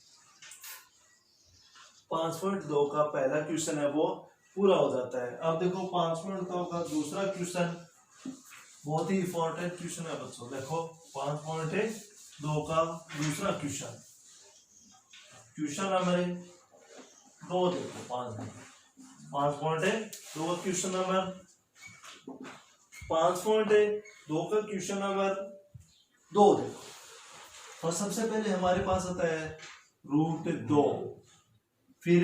5.2 का पहला क्वेश्चन है वो पूरा हो जाता है। अब देखो 5.2 का दूसरा क्वेश्चन बहुत ही इंपॉर्टेंट क्वेश्चन है बच्चों। देखो 5.2 का दूसरा क्वेश्चन, क्वेश्चन नंबर 2 देखो 5.2 का क्वेश्चन नंबर 5.2 का क्वेश्चन नंबर 2 देखो। तो सबसे पहले हमारे पास आता है √2, फिर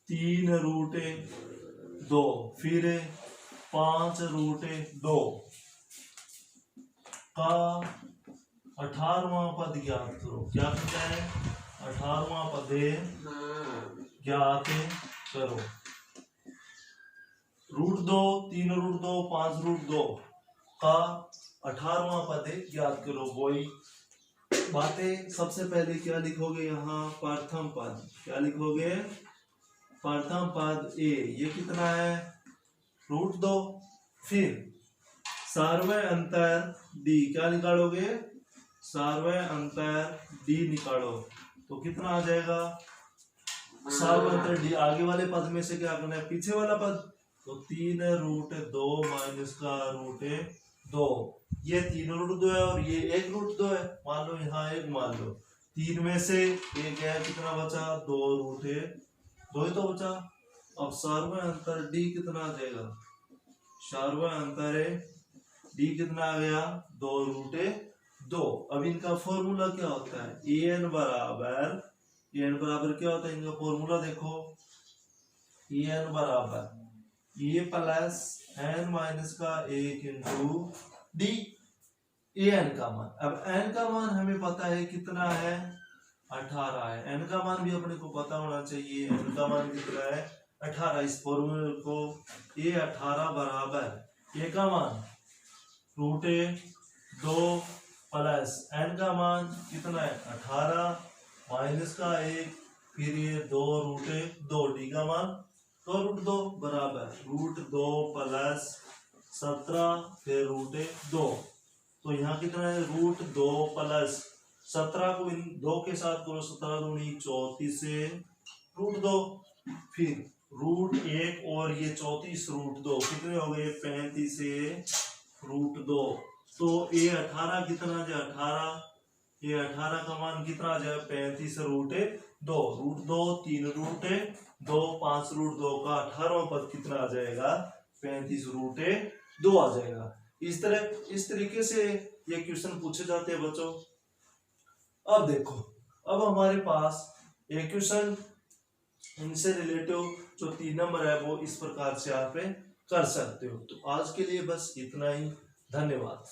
3√2, फिर 5√2 का 18वां पद ज्ञात करो। क्या कहता है 18वां पद ज्ञात करो। √2, 3√2, 5√2 का 18वां पद ज्ञात करो। वही बातें सबसे पहले क्या लिखोगे यहाँ प्रथम पद, क्या लिखोगे प्रथम पद a, ये कितना है √2। फिर सार्वय अंतर d, क्या निकालोगे सार्वय अंतर d निकालो। तो कितना आ जाएगा सार्वय अंतर d। आगे वाले पद में से क्या करना है पीछे वाला पद। तो 3√2 माइनस का √2, ये 3√2 है और ये 1√2 है। मान लो यहाँ 1 मान लो, 3 में से 1 है कितना बचा 2 ही तो बचा। अब सार्वय अंतर d कितना आ जाएगा, सार्वय अंतर d कितना आ गया 2√2। अब इनका फॉर्मूला क्या होता है an बराबर क्या होता है इनका फॉर्मूला देखो, an बराबर a प्लस n माइनस का 1 इंटू डी। an का मान, अब n का मान हमें पता है कितना है 18 है। n का मान भी अपने को पता होना चाहिए, n का मान कितना है 18। इस फॉर्मूले को a 18 बराबर a का मान रूट ए 2 प्लस n का मान कितना है 18 माइनस का 1 फिर ये 2 रूट ए 2 डी का मान 2 रूट 2 बराबर रूट 2 प्लस 17 फिर रूट ए 2। तो यहाँ कितना है रूट 2 प्लस 17 को इन 2 के साथ करो 17 दूनी 34 से रूट 2 फिर रूट 1 और ये 34 रूट 2 कितने हो गए 35 से रूट 2। तो ये 18 कितना आ जाए 18 ये 18 का मान कितना आ जाए 35 रूट 2 रूट 2 3 रूट 2 5 रूट 2 का 18वां पद कितना आ जाएगा 35 रूट 2 आ जाएगा। इस तरीके से ये क्वेश्चन पूछे जाते हैं बच्चों। अब देखो अब हमारे पास एक क्वेश्चन इनसे रिलेटिव जो 3 नंबर है वो इस प्रकार से आप कर सकते हो। तो आज के लिए बस इतना ही, धन्यवाद।